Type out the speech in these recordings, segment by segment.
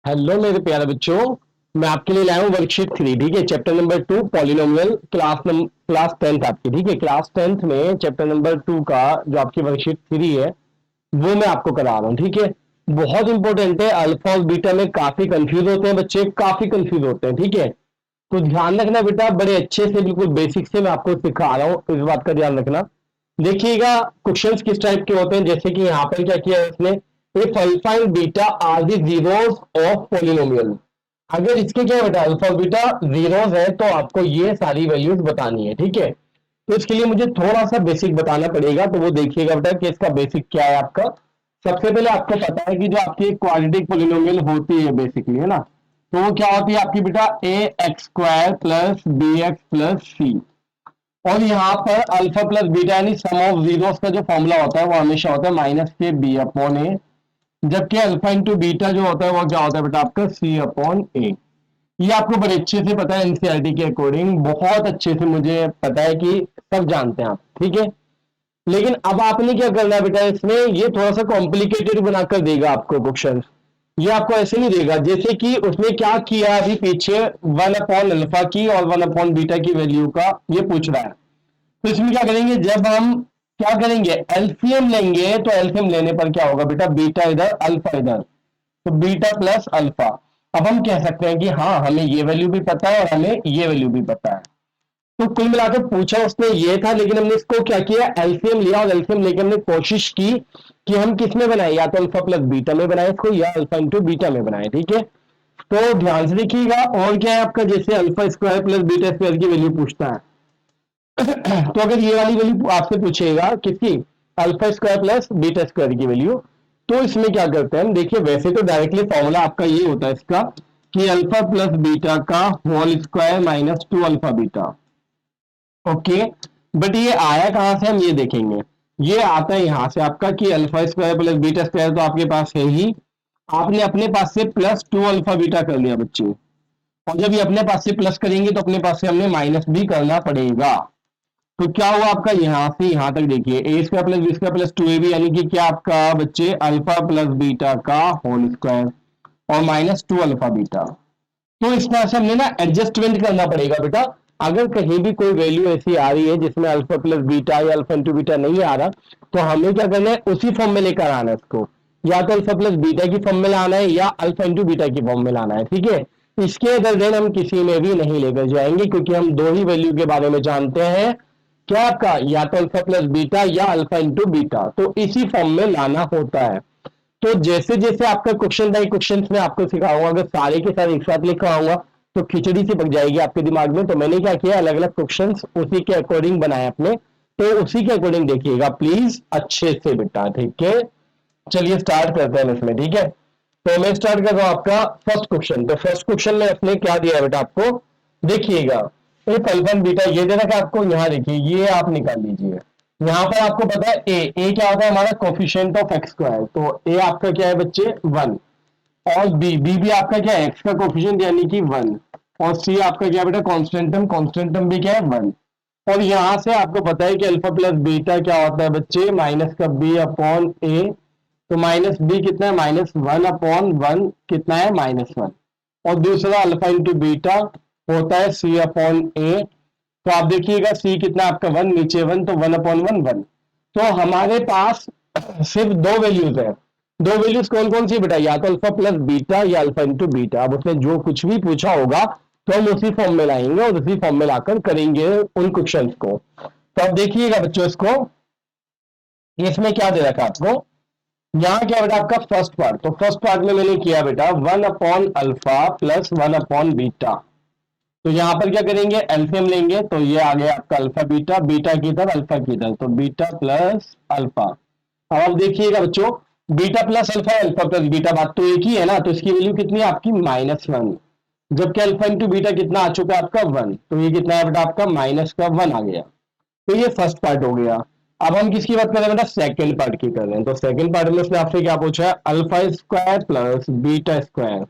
Hello मेरे प्यारे बच्चों। मैं आपके लिए लाया हूँ वर्कशीट 3। ठीक है, chapter number 2 polynomial class 10th आपकी। ठीक है, क्लास 10th में चैप्टर नंबर 2 का जो आपकी वर्कशीट 3 है वो मैं आपको करा रहा हूँ। ठीक है, बहुत इंपॉर्टेंट है। अल्फा और बीटा में काफी कंफ्यूज होते हैं बच्चे, काफी कंफ्यूज होते हैं। ठीक है, तो ध्यान रखना बेटा, बड़े अच्छे से बिल्कुल बेसिक से मैं आपको सिखा रहा हूँ, इस बात का ध्यान रखना। देखिएगा क्वेश्चंस किस टाइप के होते हैं, जैसे कि यहाँ पर क्या किया है इसने, if alpha and beta are the zeros of polynomial. अगर इसके क्या है बेटा, अल्फा और बीटा जीरोस है तो आपको ये सारी वैल्यूज बतानी है। ठीक है, तो इसके लिए मुझे थोड़ा सा बेसिक बताना पड़ेगा, तो वो देखिएगा बेटा कि इसका बेसिक क्या है आपका। सबसे पहले आपको पता है कि जो आपकी क्वाड्रेटिक पॉलिनोमियल होती है बेसिकली, है ना, तो वो क्या होती है आपकी बेटा, a x square plus b x plus c. और यहाँ पर अल्फा प्लस बीटा यानी सम ऑफ जीरोस का जो फॉर्मूला होता है वो हमेशा होता है माइनस के बी अपॉन ए, जबकि अल्फा इंटू बीटा जो होता है वो क्या होता है बेटा आपका सी अपॉन ए। ये आपको बड़े अच्छे से पता है, एनसीईआरटी के अकॉर्डिंग बहुत अच्छे से मुझे पता है कि सब जानते हैं आप। ठीक है, लेकिन अब आपने क्या करना है बेटा, इसमें ये थोड़ा सा कॉम्प्लिकेटेड बनाकर देगा आपको क्वेश्चन। ये आपको ऐसे नहीं देगा जैसे कि उसने क्या किया अभी पीछे, वन अपॉन अल्फा की और वन अपॉन बीटा की वैल्यू का ये पूछ रहा है। तो इसमें क्या करेंगे, जब हम क्या करेंगे एलसीएम लेंगे, तो एलसीएम लेने पर क्या होगा बेटा, बीटा इधर अल्फा इधर, तो बीटा प्लस अल्फा। अब हम कह सकते हैं कि हाँ हमें ये वैल्यू भी पता है और हमें ये वैल्यू भी पता है। तो कुल मिलाकर पूछा उसने ये था, लेकिन हमने इसको क्या किया, एलसीएम लिया और एलसीएम लेकर हमने कोशिश की कि हम किस में बनाए, या तो अल्फा प्लस बीटा में बनाए इसको या अल्फा इंटू बीटा में बनाए। ठीक है, तो ध्यान से देखिएगा। और क्या है आपका, जैसे alpha square plus beta square की वैल्यू पूछता है, तो अगर ये वाली वैल्यू आपसे पूछेगा किसकी, alpha square plus beta square की वैल्यू, तो इसमें क्या करते हैं हम, देखिए वैसे तो डायरेक्टली फॉर्मूला आपका ये होता है इसका कि अल्फा प्लस बीटा का whole square minus two alpha beta. Okay, but ये आया कहां से हम ये देखेंगे। ये आता है यहां से आपका कि alpha square plus beta square तो आपके पास है ही, आपने अपने पास से प्लस टू अल्फा बीटा कर लिया बच्चे। और जब ये अपने पास से प्लस करेंगे तो अपने पास से हमने माइनस भी करना पड़ेगा। तो क्या हुआ आपका, यहां से यहां तक देखिए, a square plus B square plus two a b, यानी कि क्या आपका बच्चे अल्फा प्लस बीटा का होल स्क्वायर और माइनस टू अल्फा बीटा। तो इस तरह से हमने ना एडजस्टमेंट करना पड़ेगा बेटा। अगर कहीं भी कोई वैल्यू ऐसी आ रही है जिसमें अल्फा प्लस बीटा या अल्फा इंटू बीटा नहीं आ रहा, तो हमें क्या करना है, उसी फॉर्म में लेकर आना है इसको। या तो अल्फा प्लस बीटा की फॉर्म में लाना है या अल्फा इंटू बीटा की फॉर्म में लाना है। ठीक है, इसके अदर देन हम किसी में भी नहीं लेकर जाएंगे, क्योंकि हम दो ही वैल्यू के बारे में जानते हैं, क्या आपका, या तो अल्फा प्लस बीटा या अल्फा इंटू बीटा, तो इसी फॉर्म में लाना होता है। तो जैसे जैसे आपका क्वेश्चन बाई क्वेश्चन में आपको सिखाऊंगा, अगर सारे के सारे एक साथ लिखा आऊंगा तो खिचड़ी सी पक जाएगी आपके दिमाग में। तो मैंने क्या किया, अलग अलग क्वेश्चन उसी के अकॉर्डिंग बनाए अपने, तो उसी के अकॉर्डिंग देखिएगा प्लीज अच्छे से बेटा। ठीक है, चलिए स्टार्ट करते हैं इसमें। ठीक है, तो मैं स्टार्ट कर रहा हूं आपका फर्स्ट क्वेश्चन। तो फर्स्ट क्वेश्चन में अपने क्या दिया है बेटा आपको, देखिएगा एक अल्फा बीटा ये दे रखा है आपको, यहाँ देखिए ये आप निकाल लीजिए। यहाँ पर आपको पता है ए क्या होता है हमारा कोफिशिएंट ऑफ एक्स स्क्वायर, तो ए आपका क्या है बच्चे 1, और बी भी आपका क्या है एक्स का कोफिशिएंट यानी कि 1, और सी आपका क्या है बेटा कॉन्स्टेंटम भी क्या है 1। और यहां से आपको पता है कि अल्फा प्लस बीटा क्या होता है बच्चे, माइनस का बी अपॉन ए, तो माइनस बी कितना है, माइनस 1/1 कितना है, -1। और दूसरा अल्फा इंटू बीटा होता है सी अपॉन ए, तो आप देखिएगा सी कितना आपका 1, नीचे 1, तो 1/1 तो हमारे पास सिर्फ दो वैल्यूज है। दो वैल्यूज कौन कौन सी बेटा, या तो अल्फा प्लस बीटा या अल्फा इंटू बीटा। अब उसने जो कुछ भी पूछा होगा तो हम उसी फॉर्म में लाएंगे और उसी फॉर्म में लाकर करेंगे उन क्वेश्चन को। तो अब देखिएगा बच्चों इसको, इसमें क्या दे रखा आपको, यहाँ क्या बेटा आपका फर्स्ट पार्ट, तो फर्स्ट पार्ट में मैंने किया बेटा 1/अल्फा प्लस 1/बीटा। तो यहाँ पर क्या करेंगे, एलसीएम लेंगे, तो ये आ गया आपका अल्फा बीटा, बीटा की इधर अल्फा की इधर, तो बीटा प्लस अल्फा। अब आप देखिएगा बच्चों, beta plus alpha alpha plus beta बात तो एक ही है ना, तो इसकी वैल्यू कितनी है आपकी -1, जबकि अल्फा इंटू बीटा कितना आ चुका है आपका 1, तो ये कितना है बेटा आपका -1 आ गया। तो ये फर्स्ट पार्ट हो गया। अब हम किसकी बात कर रहे हैं बेटा, सेकंड पार्ट की कर रहे हैं। तो सेकंड पार्ट में उसने आपसे क्या पूछा है, alpha square plus beta square.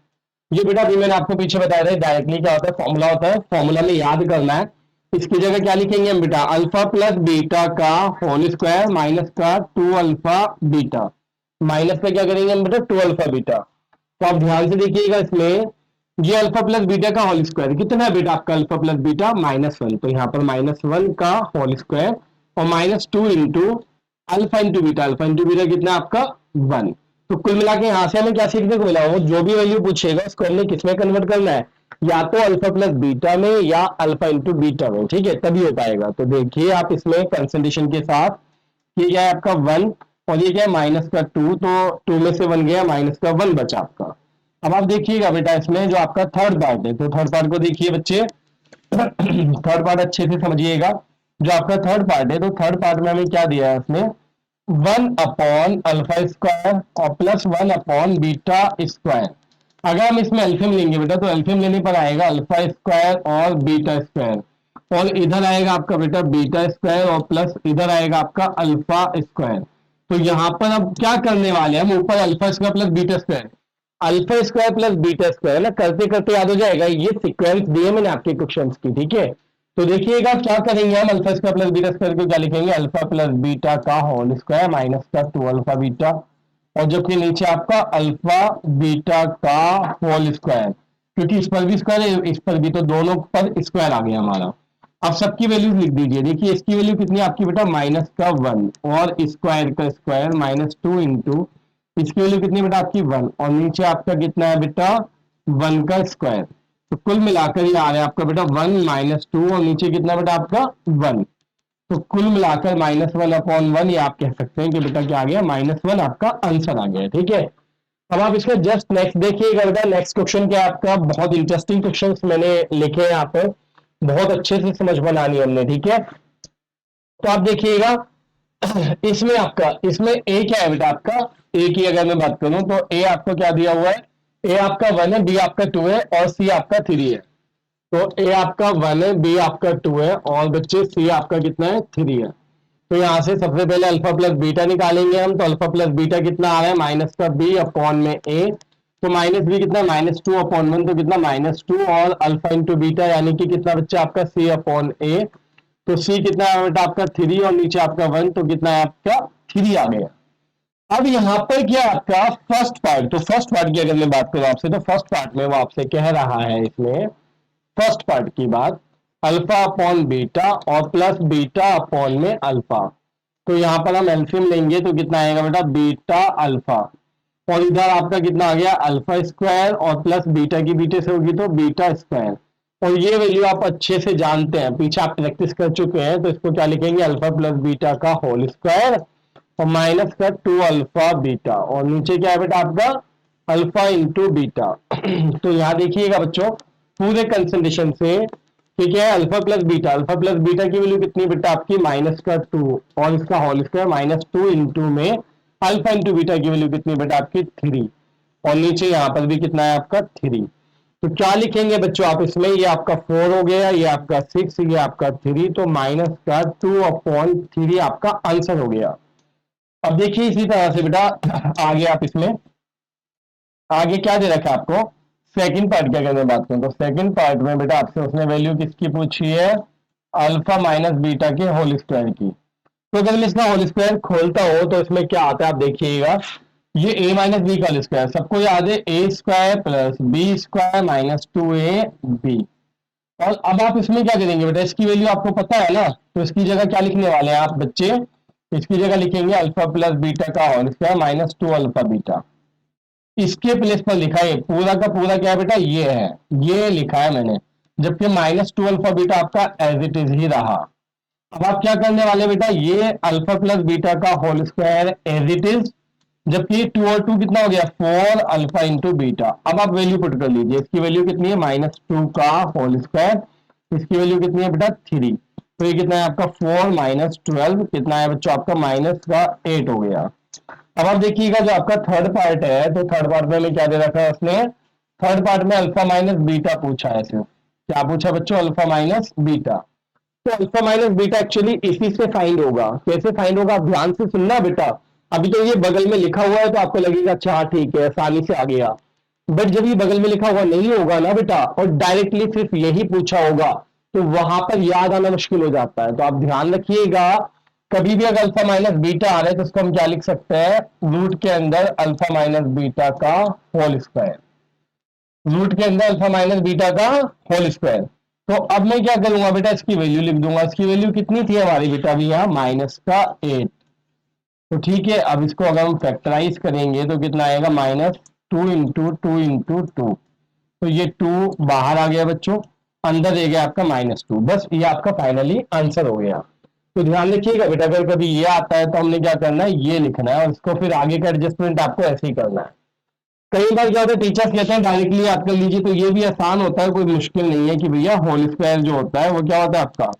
ये बेटा अभी मैंने आपको पीछे बताया था डायरेक्टली क्या होता है, फॉर्मूला होता है, फॉर्मूला में याद करना है। इसकी जगह क्या लिखेंगे हम बेटा, अल्फा प्लस बीटा का होल स्क्वायर माइनस का 2 अल्फा बीटा, माइनस पे क्या करेंगे हम बेटा 2 अल्फा बीटा। तो आप ध्यान से देखिएगा इसमें, ये अल्फा प्लस बीटा का होल स्क्वायर कितना है बेटा आपका, अल्फा प्लस बीटा -1, तो यहाँ पर -1 का होल स्क्वायर और -2 into alpha into beta, alpha into beta कितना आपका 1। तो कुल मिला के यहाँ से हमें क्या सीखने को मिला, वो जो भी वैल्यू पूछेगा उसको हमने किसमें कन्वर्ट करना है, या तो अल्फा प्लस बीटा में या अल्फा इंटू बीटा में, ठीक है, तभी हो पाएगा। तो देखिए आप इसमें कंसंट्रेशन के साथ, ये क्या है आपका 1 और ये क्या है -2, तो 2 में से 1 गया, -1 बचा आपका। अब आप देखिएगा बेटा इसमें जो आपका थर्ड पार्ट है, तो थर्ड पार्ट को देखिए बच्चे, थर्ड पार्ट अच्छे से समझिएगा। जो आपका थर्ड पार्ट है, तो थर्ड पार्ट में हमें क्या दिया है उसमें, 1/अल्फा स्क्वायर और +1/बीटा स्क्वायर। अगर हम इसमें एल्फियम लेंगे बेटा, तो एल्फियम लेने पर आएगा अल्फा स्क्वायर और बीटा स्क्वायर, और इधर आएगा आपका बेटा बीटा स्क्वायर और प्लस इधर आएगा आपका अल्फा स्क्वायर। तो यहाँ पर अब क्या करने वाले हैं हम, ऊपर alpha square plus beta square, alpha square plus beta square ना, करते करते याद हो जाएगा, ये सीक्वेंस दिए मैंने आपके क्वेश्चंस की, ठीक है। तो देखिएगा क्या करेंगे हम, alpha square plus beta square को क्या लिखेंगे, अल्फा प्लस बीटा का होल स्क्वायर -2 अल्फा बीटा, और जबकि नीचे आपका अल्फा बीटा का होल स्क्वायर, क्योंकि इस पर भी स्क्वायर है इस पर भी, तो दोनों पर स्क्वायर आ गया हमारा। अब सबकी वैल्यूज लिख दीजिए, देखिए इसकी वैल्यू कितनी है आपकी बेटा, -1 और स्क्वायर का स्क्वायर -2 इंटू इसकी वैल्यू कितनी बेटा आपकी 1, और नीचे आपका कितना है बेटा 1 का स्क्वायर। तो कुल मिलाकर ये आ रहा है आपका बेटा 1 -2 और नीचे कितना बेटा आपका 1, तो कुल मिलाकर -1/1, ये आप कह सकते हैं कि बेटा क्या आ गया, -1 आपका आंसर आ गया, ठीक है। अब आप इसका जस्ट नेक्स्ट देखिएगा बेटा, नेक्स्ट क्वेश्चन क्या है आपका, बहुत इंटरेस्टिंग क्वेश्चन मैंने लिखे हैं यहाँ पे, बहुत अच्छे से समझ बनानी है हमने, ठीक है। तो आप देखिएगा इसमें आपका, इसमें ए क्या है बेटा आपका, ए की अगर मैं बात करूं तो ए आपको क्या दिया हुआ है, ए आपका 1 है, बी आपका 2 है और सी आपका 3 है। तो ए आपका 1 है, बी आपका 2 है और बच्चे सी आपका कितना है 3 है। तो यहां से सबसे पहले अल्फा प्लस बीटा निकालेंगे हम, तो अल्फा प्लस बीटा कितना आ रहा है, -b अपॉन में ए, तो -b कितना है -2/1, तो कितना -2 और अल्फा इंटू बीटा यानी कि कितना बच्चा आपका c अपॉन ए, तो c कितना है बेटा आपका 3 और नीचे आपका 1, तो कितना है आपका 3 आ गया। अब यहाँ पर क्या आपका फर्स्ट पार्ट, तो फर्स्ट पार्ट की अगर मैं बात करूं आपसे, तो फर्स्ट पार्ट में वो आपसे कह रहा है इसमें, फर्स्ट पार्ट की बात, अल्फा अपॉन बीटा और प्लस बीटा अपॉन में अल्फा। तो यहाँ पर हम एल्सियम लेंगे तो कितना आएगा बेटा बीटा अल्फा, और इधर आपका कितना आ गया अल्फा स्क्वायर और प्लस बीटा की बीटे से होगी तो बीटा स्क्वायर, और ये वैल्यू आप अच्छे से जानते हैं, पीछे आप प्रैक्टिस कर चुके हैं, तो इसको क्या लिखेंगे, अल्फा प्लस बीटा का होल स्क्वायर और -2 अल्फा बीटा, और नीचे क्या है बेटा आपका अल्फा इंटू बीटा। तो यहाँ देखिएगा बच्चों पूरे कंसंट्रेशन से कि क्या है अल्फा प्लस बीटा की वैल्यू कितनी बेटा आपकी -2 और इसका होल स्क्वायर -2 इंटू में अल्फा इंटू बीटा की वैल्यू कितनी बेटा आपकी 3, और नीचे यहाँ पर भी कितना है आपका 3। तो क्या लिखेंगे बच्चों आप इसमें, ये आपका 4 हो गया, ये आपका 6, ये आपका 3, तो -2/3 आपका आंसर हो गया। अब देखिए इसी तरह से बेटा आगे आप इसमें आगे क्या दे रखा है आपको, सेकंड पार्ट की अगर मैं बात करूं तो सेकंड पार्ट में बेटा आपसे उसने वैल्यू किसकी पूछी है, अल्फा माइनस बीटा के होल स्क्वायर की। तो अगर मैं इसका होल स्क्वायर खोलता हो तो इसमें क्या आता है आप देखिएगा, ये a माइनस बी का होल स्क्वायर, सबको याद है a square plus B square -2ab। और अब आप इसमें क्या करेंगे बेटा, इसकी वैल्यू आपको पता है ना, तो इसकी जगह क्या लिखने वाले हैं आप बच्चे, इसकी जगह लिखेंगे अल्फा प्लस बीटा का होल स्क्वायर -2 अल्फा बीटा। इसके प्लेस पर लिखा है पूरा का पूरा क्या है बेटा, ये है, ये लिखा है मैंने, जबकि -2 अल्फा बीटा आपका एज इट इज ही रहा। अब आप क्या करने वाले बेटा, ये अल्फा प्लस बीटा का whole square as it is, जबकि 2 और 2 कितना हो गया 4 अल्फा इंटू बीटा। अब आप वैल्यू पुट कर लीजिए, इसकी वैल्यू कितनी है -2 का होल स्क्वायर, इसकी वैल्यू कितनी है बेटा 3, तो ये कितना है आपका 4 -12 कितना है बच्चों आपका -8 हो गया। अब आप देखिएगा जो आपका थर्ड पार्ट है, तो थर्ड पार्ट में क्या दे रखा है उसने, थर्ड पार्ट में अल्फा माइनस बीटा पूछा है सिर्फ, क्या पूछा बच्चों अल्फा माइनस बीटा। तो अल्फा माइनस बीटा एक्चुअली इसी से फाइंड होगा, कैसे फाइंड होगा आप ध्यान से सुनना बेटा। अभी तो ये बगल में लिखा हुआ है तो आपको लगेगा अच्छा हाँ ठीक है आसानी से आ गया, बट जब ये बगल में लिखा हुआ नहीं होगा ना बेटा और डायरेक्टली सिर्फ यही पूछा होगा तो वहां पर याद आना मुश्किल हो जाता है। तो आप ध्यान रखिएगा कभी भी अगर अल्फा माइनस बीटा आ रहा है तो उसको हम क्या लिख सकते हैं, रूट के अंदर अल्फा माइनस बीटा का होल स्क्वायर, रूट के अंदर अल्फा माइनस बीटा का होल स्क्वायर। तो अब मैं क्या करूंगा बेटा, इसकी वैल्यू लिख दूंगा। इसकी वैल्यू कितनी थी हमारी बेटा अभी यहाँ, माइनस का 8। तो ठीक है, अब इसको अगर हम फैक्टराइज करेंगे तो कितना आएगा, माइनस 2 इंटू 2 इंटू 2। तो ये 2 बाहर आ गया बच्चों, अंदर रह गया आपका -2। बस ये आपका फाइनली आंसर हो गया। तो ध्यान रखिएगा बेटा, अगर कभी ये आता है तो हमने क्या करना है, ये लिखना है, और इसको फिर आगे का एडजस्टमेंट आपको ऐसे ही करना है। कई बार क्या होता है, टीचर्स कहते हैं डायरेक्टली आप कर लीजिए, तो ये भी आसान होता है, कोई मुश्किल नहीं है कि भैया होल स्क्वायर जो होता है वो क्या होता है आपका,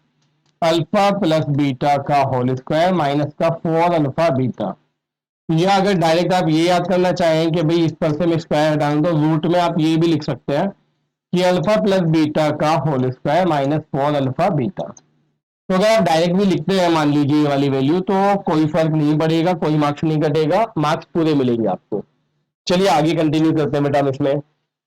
अल्फा प्लस बीटा का होल स्क्वायर माइनस का 4 अल्फा बीटा। या अगर डायरेक्ट आप ये याद करना चाहें कि भाई इस पर से मैं स्क्वायर हटाऊं, तो रूट में आप ये भी लिख सकते हैं कि अल्फा प्लस बीटा का whole square minus 4 alpha beta. तो अगर आप डायरेक्ट भी लिखते हैं मान लीजिए ये वाली वैल्यू, तो कोई फर्क नहीं पड़ेगा, कोई मार्क्स नहीं कटेगा, मार्क्स पूरे मिलेंगे आपको। चलिए आगे कंटिन्यू करते हैं बेटा हम इसमें।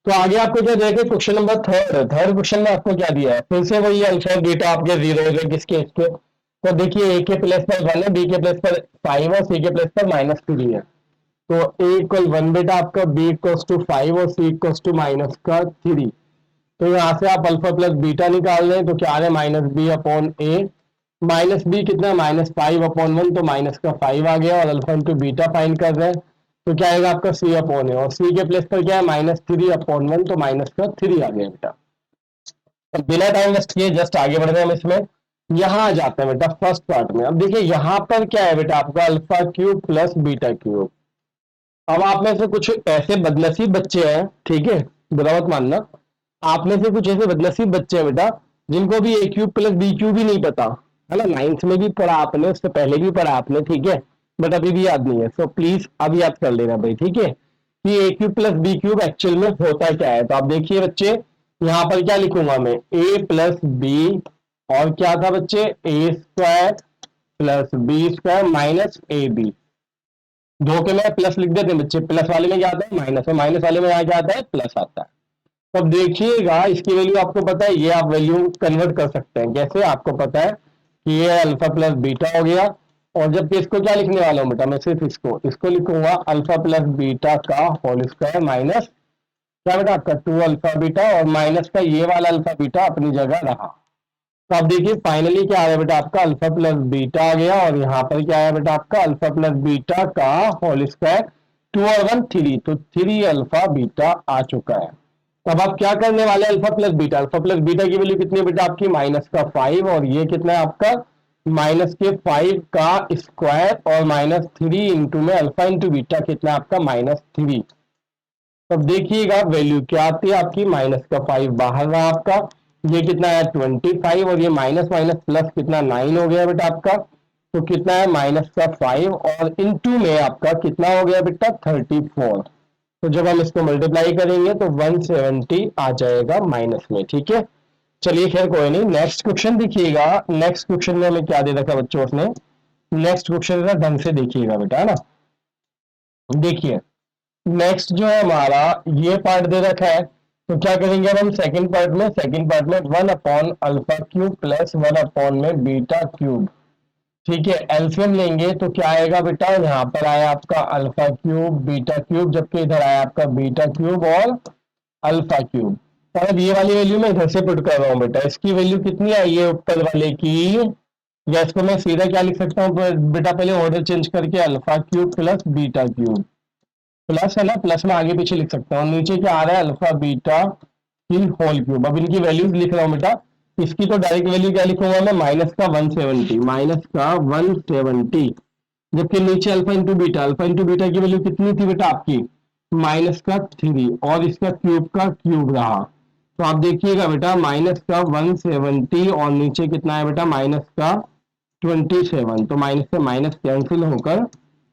तो आगे आपको क्या दिया गया, question number third. Third question में आपको क्या दिया है, फिर से वही अल्फा बीटा आपके जीरो हो गए, किसके इसके। तो देखिए ए के प्लेस पर 1 है, बी के प्लेस पर 5 और सी के प्लेस पर -3 है। तो ए इक्वल 1 बेटा आपका, बी इक्वल्स टू 5 और सी इक्वल्स टू -3। तो यहाँ से आप अल्फा प्लस बीटा निकाल रहे हैं, तो क्या आ रहा है, -b/a। माइनस बी कितना है, -5/1, तो माइनस का 5 आ गया, और अल्फा इंटू बीटा फाइंड कर रहे हैं, तो क्या आएगा आपका c/a, और c के प्लेस पर क्या है, -3/1, तो माइनस का 3 आ गया बेटा। तो बिना टाइम वेस्ट किए जस्ट आगे बढ़ रहे हैं हम इसमें। यहाँ आ जाते हैं बेटा फर्स्ट पार्ट में। अब देखिए यहाँ पर क्या है बेटा आपका, alpha cube plus beta cube. अब आप में से कुछ ऐसे बदनसीब बच्चे हैं, ठीक है, बुरा मत मानना, आप में से कुछ ऐसे बदनसीब बच्चे हैं बेटा जिनको भी ए क्यूब प्लस बी क्यूब ही नहीं पता, है ना। 9th में भी पढ़ा आपने, उससे पहले भी पढ़ा आपने, ठीक है, बट अभी भी याद नहीं है। सो प्लीज अब याद कर लेना भाई, ठीक है, कि a cube plus b cube actual में होता क्या है। तो आप देखिए बच्चे, यहाँ पर क्या लिखूंगा मैं, ए प्लस बी, और क्या था बच्चे, a square plus B square minus a b. धोखे में प्लस लिख देते हैं बच्चे, प्लस वाले में क्या आता है माइनस, और माइनस वाले में यहाँ क्या आता है, प्लस आता है। तो अब देखिएगा इसकी वैल्यू आपको पता है, ये आप वैल्यू कन्वर्ट कर सकते हैं कैसे, आपको पता है कि ये अल्फा प्लस बीटा हो गया। और जबकि इसको क्या लिखने वाला हूं बेटा, मैं सिर्फ इसको लिखूंगा अल्फा प्लस बीटा का होल स्क्वायर माइनस क्या बेटा आपका 2 अल्फा बीटा, और माइनस का ये वाला अल्फा बीटा अपनी जगह रहा। तो आप देखिए फाइनली क्या आ रहा है बेटा आपका, अल्फा प्लस बीटा आ गया, और यहाँ पर क्या आया बेटा आपका, अल्फा प्लस बीटा का होल स्क्वायर, 2 और 1 3, तो 3 अल्फा बीटा आ चुका है। अब आप क्या करने वाले, alpha plus beta, alpha plus beta की वैल्यू कितनी है बेटा आपकी, माइनस का 5, और ये कितना है आपका, माइनस के 5 का स्क्वायर, और -3 इंटू में अल्फा इंटू बीटा कितना है आपका, -3। तब देखिएगा वैल्यू क्या आती है आपकी, माइनस का 5 बाहर रहा आपका, ये कितना है 25, और ये माइनस माइनस प्लस कितना 9 हो गया बेटा आपका। तो कितना है माइनस का 5, और इनटू में आपका कितना हो गया बेटा 34। तो जब हम इसको मल्टीप्लाई करेंगे तो 170 आ जाएगा माइनस में, ठीक है। चलिए खैर कोई नहीं, नेक्स्ट क्वेश्चन देखिएगा। नेक्स्ट क्वेश्चन में हमें क्या दे रखा बच्चों उसने, नेक्स्ट क्वेश्चन का ढंग से देखिएगा बेटा, है ना। देखिए नेक्स्ट जो है हमारा ये पार्ट दे रखा है, तो क्या करेंगे अब हम सेकंड पार्ट में 1/अल्फा क्यूब प्लस 1 में बीटा क्यूब, ठीक है, एलसीएम लेंगे तो क्या आएगा बेटा, यहाँ पर आया आपका अल्फा क्यूब बीटा क्यूब, जबकि इधर आया आपका बीटा क्यूब और अल्फा क्यूब। और अब ये वाली वैल्यू मैं इधर से पुट कर रहा हूँ बेटा, इसकी वैल्यू कितनी आई है ऊपर वाले की, या इसको मैं सीधा क्या लिख सकता हूँ बेटा, पहले ऑर्डर चेंज करके alpha cube plus beta cube, plus है ना, प्लस में आगे पीछे लिख सकता हूँ, नीचे क्या आ रहा है अल्फा बीटा की होल क्यूब। अब इनकी वैल्यूज लिख रहा हूँ बेटा, इसकी तो डायरेक्ट वैल्यू क्या लिखूंगा मैं, माइनस का 170, जबकि नीचे अल्फा इंटू बीटा की वैल्यू कितनी थी बेटा आपकी, माइनस का 3, और इसका क्यूब का क्यूब रहा। तो आप देखिएगा बेटा माइनस का 170, और नीचे कितना है बेटा माइनस का 27, तो माइनस से माइनस कैंसिल होकर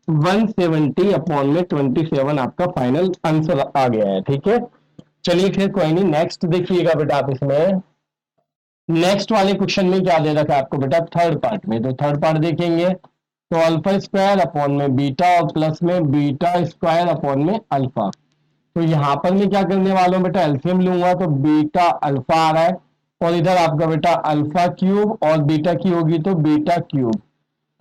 170/27 आपका फाइनल आंसर आ गया है, ठीक है। चलिए फिर कोई नहीं, नेक्स्ट देखिएगा बेटा आप इसमें, नेक्स्ट वाले क्वेश्चन में क्या दे रखा है आपको बेटा, थर्ड पार्ट में। तो थर्ड पार्ट देखेंगे तो अल्फा स्क्वायर अपॉन में बीटा, और प्लस में बीटा स्क्वायर अपॉन में अल्फा। तो यहाँ पर मैं क्या करने वाला हूँ बेटा, एलसीएम लूंगा, तो बीटा अल्फा आ रहा है, और इधर आपका बेटा अल्फा क्यूब और बीटा की होगी तो बीटा क्यूब।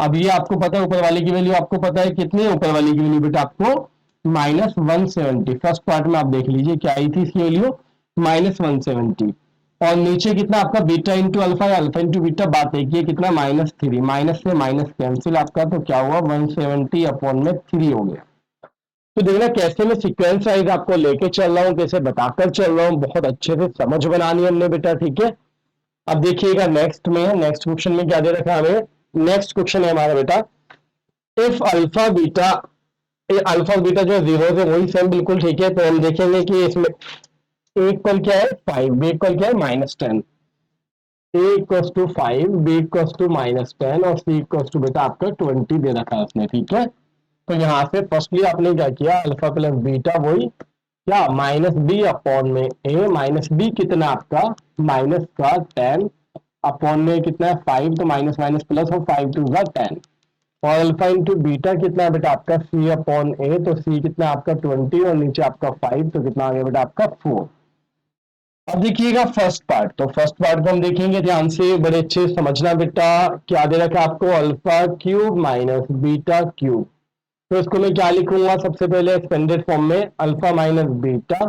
अब ये आपको पता है ऊपर वाले की वैल्यू आपको पता है कितनी है, ऊपर वाले की वैल्यू बेटा आपको -170। फर्स्ट पार्ट में आप देख लीजिए क्या आई थी इसकी वैल्यू -170। और नीचे कितना आपका बीटा इंटू अल्फा या अल्फा इंटू बीटा, बात है कि कितना -3, माइनस से माइनस कैंसिल आपका, तो क्या हुआ 170 अपॉन में 3 हो गया। तो देखना कैसे मैं सीक्वेंस वाइज आपको लेके चल रहा हूँ, कैसे बताकर चल रहा हूँ, बहुत अच्छे से समझ बनानी है हमने बेटा, ठीक है। अब देखिएगा नेक्स्ट में, नेक्स्ट क्वेश्चन में क्या दे रखा है हमें, नेक्स्ट क्वेश्चन है हमारा बेटा, if alpha beta, alpha beta जो जीरो है वही सेम बिल्कुल ठीक है, तो हम देखेंगे कि इसमें ए इक्वल क्या है 5, बी इक्वल क्या है -10, a equal to 5, b equal to -10 और सी इक्वल टू बेटा आपका 20 दे रखा है उसने, ठीक है। तो यहाँ से फर्स्टली आपने क्या किया, अल्फा प्लस बीटा वही क्या -b अपॉन में ए, -b कितना आपका माइनस का 10 अपॉन में कितना है 5, तो माइनस माइनस प्लस हो, 5 टू 10। और अल्फा इंटू बीटा कितना है बेटा आपका c अपॉन ए, तो c कितना आपका 20 और नीचे आपका 5, तो कितना आ गया बेटा आपका 4। अब देखिएगा फर्स्ट पार्ट, तो फर्स्ट पार्ट को हम देखेंगे ध्यान से, बड़े अच्छे से समझना बेटा। क्या दे रखा है आपको, alpha cube minus beta cube, तो इसको मैं क्या लिखूंगा सबसे पहले एक्सपेंडेड फॉर्म में, अल्फा माइनस बीटा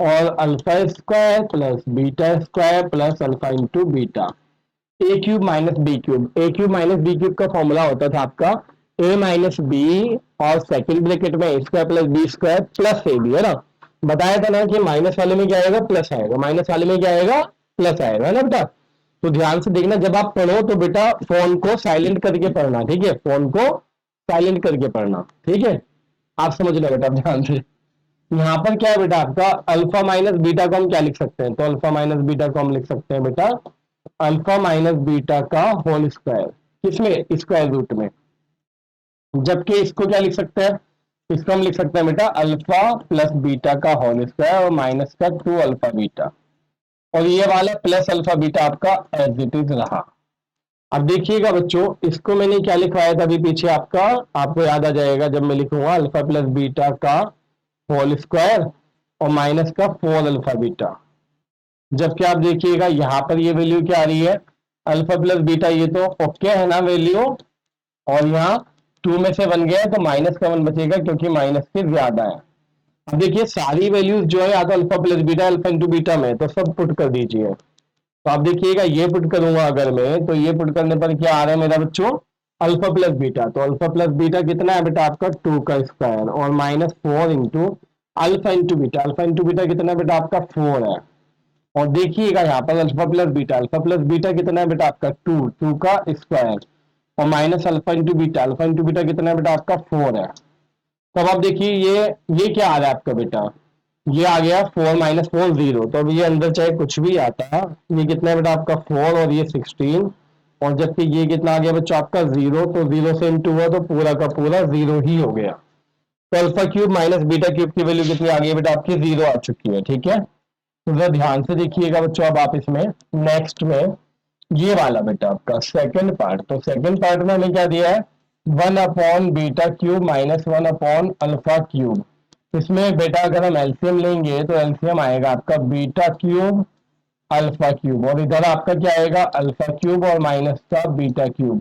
और alpha square plus beta square plus alpha into beta, a cube minus b cube. A cube minus b cube का फॉर्मूला होता था आपका ए माइनस बी और सेकंड ब्रैकेट में a square plus B square plus a b, है ना। बताया था ना कि माइनस वाले में क्या आएगा, प्लस आएगा, माइनस वाले में क्या आएगा, प्लस आएगा, है ना बेटा। तो ध्यान से देखना, जब आप पढ़ो तो बेटा फोन को साइलेंट करके पढ़ना, ठीक है, फोन को साइलेंट करके पढ़ना, ठीक है। आप समझ लो बेटा ध्यान से। यहाँ पर क्या है बेटा आपका, अल्फा माइनस बीटा को हम क्या लिख सकते हैं, तो अल्फा माइनस बीटा को हम लिख सकते हैं बेटा अल्फा माइनस बीटा का होल स्क्वायर, किसमें, स्क्वायर रूट में। जबकि इसको क्या लिख सकते हैं, इसको हम लिख सकते हैं बेटा अल्फा प्लस बीटा का होल स्क्वायर और माइनस का 2 अल्फा बीटा, और ये वाला प्लस अल्फा बीटा आपका एज इट इज रहा। अब देखिएगा बच्चों, इसको मैंने क्या लिखवाया था अभी पीछे आपका, आपको याद आ जाएगा जब मैं लिखूंगा अल्फा प्लस बीटा का होल स्क्वायर और माइनस का 4 अल्फा बीटा। जबकि आप देखिएगा यहाँ पर ये वैल्यू क्या आ रही है, अल्फा प्लस बीटा, ये तो ओके है ना वैल्यू, और यहाँ 2 में से 1 गया है तो माइनस का 1 बचेगा क्योंकि माइनस के ज्यादा है। अब देखिए सारी वैल्यूज जो है या तो alpha plus beta alpha into beta में, तो सब पुट कर दीजिए। तो आप देखिएगा ये पुट करूंगा अगर मैं, तो ये पुट करने पर क्या आ रहा है मेरा बच्चों, अल्फा प्लस बीटा, तो अल्फा प्लस बीटा कितना है बेटा आपका 2 का स्क्वायर और -4 into alpha into beta, alpha into beta कितना है बेटा आपका 4 है। और देखिएगा यहाँ पर अल्फा प्लस बीटा कितना है बेटा आपका 2 का स्क्वायर और माइनस अल्फा इंटू बीटा कितना है बेटा आपका 4 है। तो अब आप देखिए ये क्या आ रहा है आपका बेटा, ये आ गया 4 माइनस 4 0, तो अब ये अंदर चाहे कुछ भी आता, ये कितना है बेटा आपका 4 और ये 16, और जबकि ये कितना आ गया बच्चों आपका 0, तो 0 से इंटू हुआ तो पूरा का पूरा 0 ही हो गया। तो alpha cube minus beta cube की वैल्यू कितनी आ गई बेटा आपकी 0 आ चुकी है, ठीक है। तो जरा ध्यान से देखिएगा बच्चों, अब आप इसमें नेक्स्ट में ये वाला बेटा आपका सेकंड पार्ट, तो सेकंड पार्ट में हमें क्या दिया है 1 upon beta cube minus 1 upon alpha cube. इसमें बेटा अगर हम एलसीएम लेंगे तो एलसीएम आएगा आपका बीटा क्यूब अल्फा क्यूब, और इधर आपका क्या आएगा अल्फा क्यूब और माइनस का बीटा क्यूब।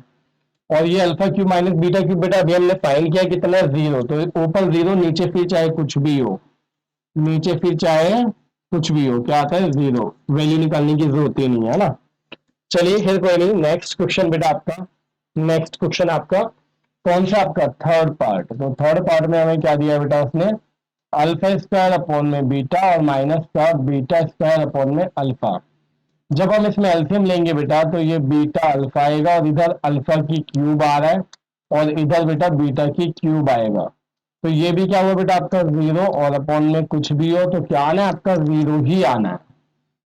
और ये alpha cube minus beta cube बेटा अभी हमने फाइंड किया कितना है 0, तो ऊपर 0 नीचे फिर चाहे कुछ भी हो, नीचे फिर चाहे कुछ भी हो, क्या आता है 0, वैल्यू निकालने की जरूरत ही नहीं है ना। चलिए फिर कोई नहीं, नेक्स्ट क्वेश्चन बेटा आपका, नेक्स्ट क्वेश्चन आपका कौन सा आपका थर्ड पार्ट, तो थर्ड पार्ट में हमें क्या दिया बेटा उसने अल्फा स्क्वायर अपॉन में बीटा और माइनस का बीटा स्क्वायर अपॉन में अल्फा। जब हम इसमें एलसीएम लेंगे बेटा तो ये बीटा अल्फा आएगा और इधर अल्फा की क्यूब आ रहा है और इधर बेटा बीटा की क्यूब आएगा, तो ये भी क्या हुआ बेटा आपका 0 और अपॉन में कुछ भी हो तो क्या आना है आपका 0 ही आना है।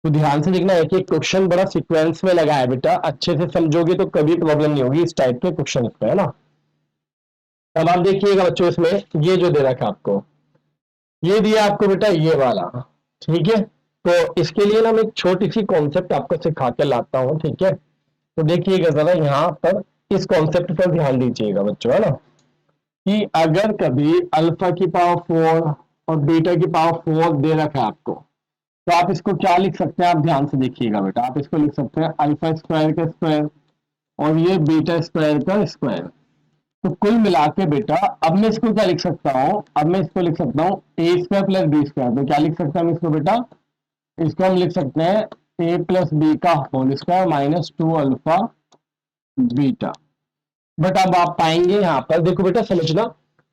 तो ध्यान से देखना, एक एक क्वेश्चन बड़ा सीक्वेंस में लगा है बेटा, अच्छे से समझोगे तो कभी प्रॉब्लम नहीं होगी इस टाइप के क्वेश्चन पे, है ना। अब आप देखिएगा बच्चों इसमें ये जो दे रखा आपको, ये दिया आपको बेटा ये वाला, ठीक है। तो इसके लिए ना मैं एक छोटी सी कॉन्सेप्ट आपको सिखा के लाता हूँ, ठीक है। तो देखिएगा जरा यहाँ पर इस कॉन्सेप्ट पर ध्यान दीजिएगा बच्चों, है ना, कि अगर कभी अल्फा की पावर 4 और बीटा की पावर 4 दे रखा है आपको, तो आप इसको क्या लिख सकते हैं, आप ध्यान से देखिएगा बेटा, आप इसको लिख सकते हैं अल्फा स्क्वायर का स्क्वायर और ये बीटा स्क्वायर का स्क्वायर। तो कुल मिला के बेटा अब मैं इसको क्या लिख सकता हूँ, अब मैं इसको लिख सकता हूँ ए स्क्वायर प्लस बी स्क्वायर। तो क्या लिख सकते हैं हम इसको बेटा, इसको हम लिख सकते हैं ए प्लस बी का whole square minus 2 alpha beta. But अब आप पाएंगे यहाँ पर, देखो बेटा समझना,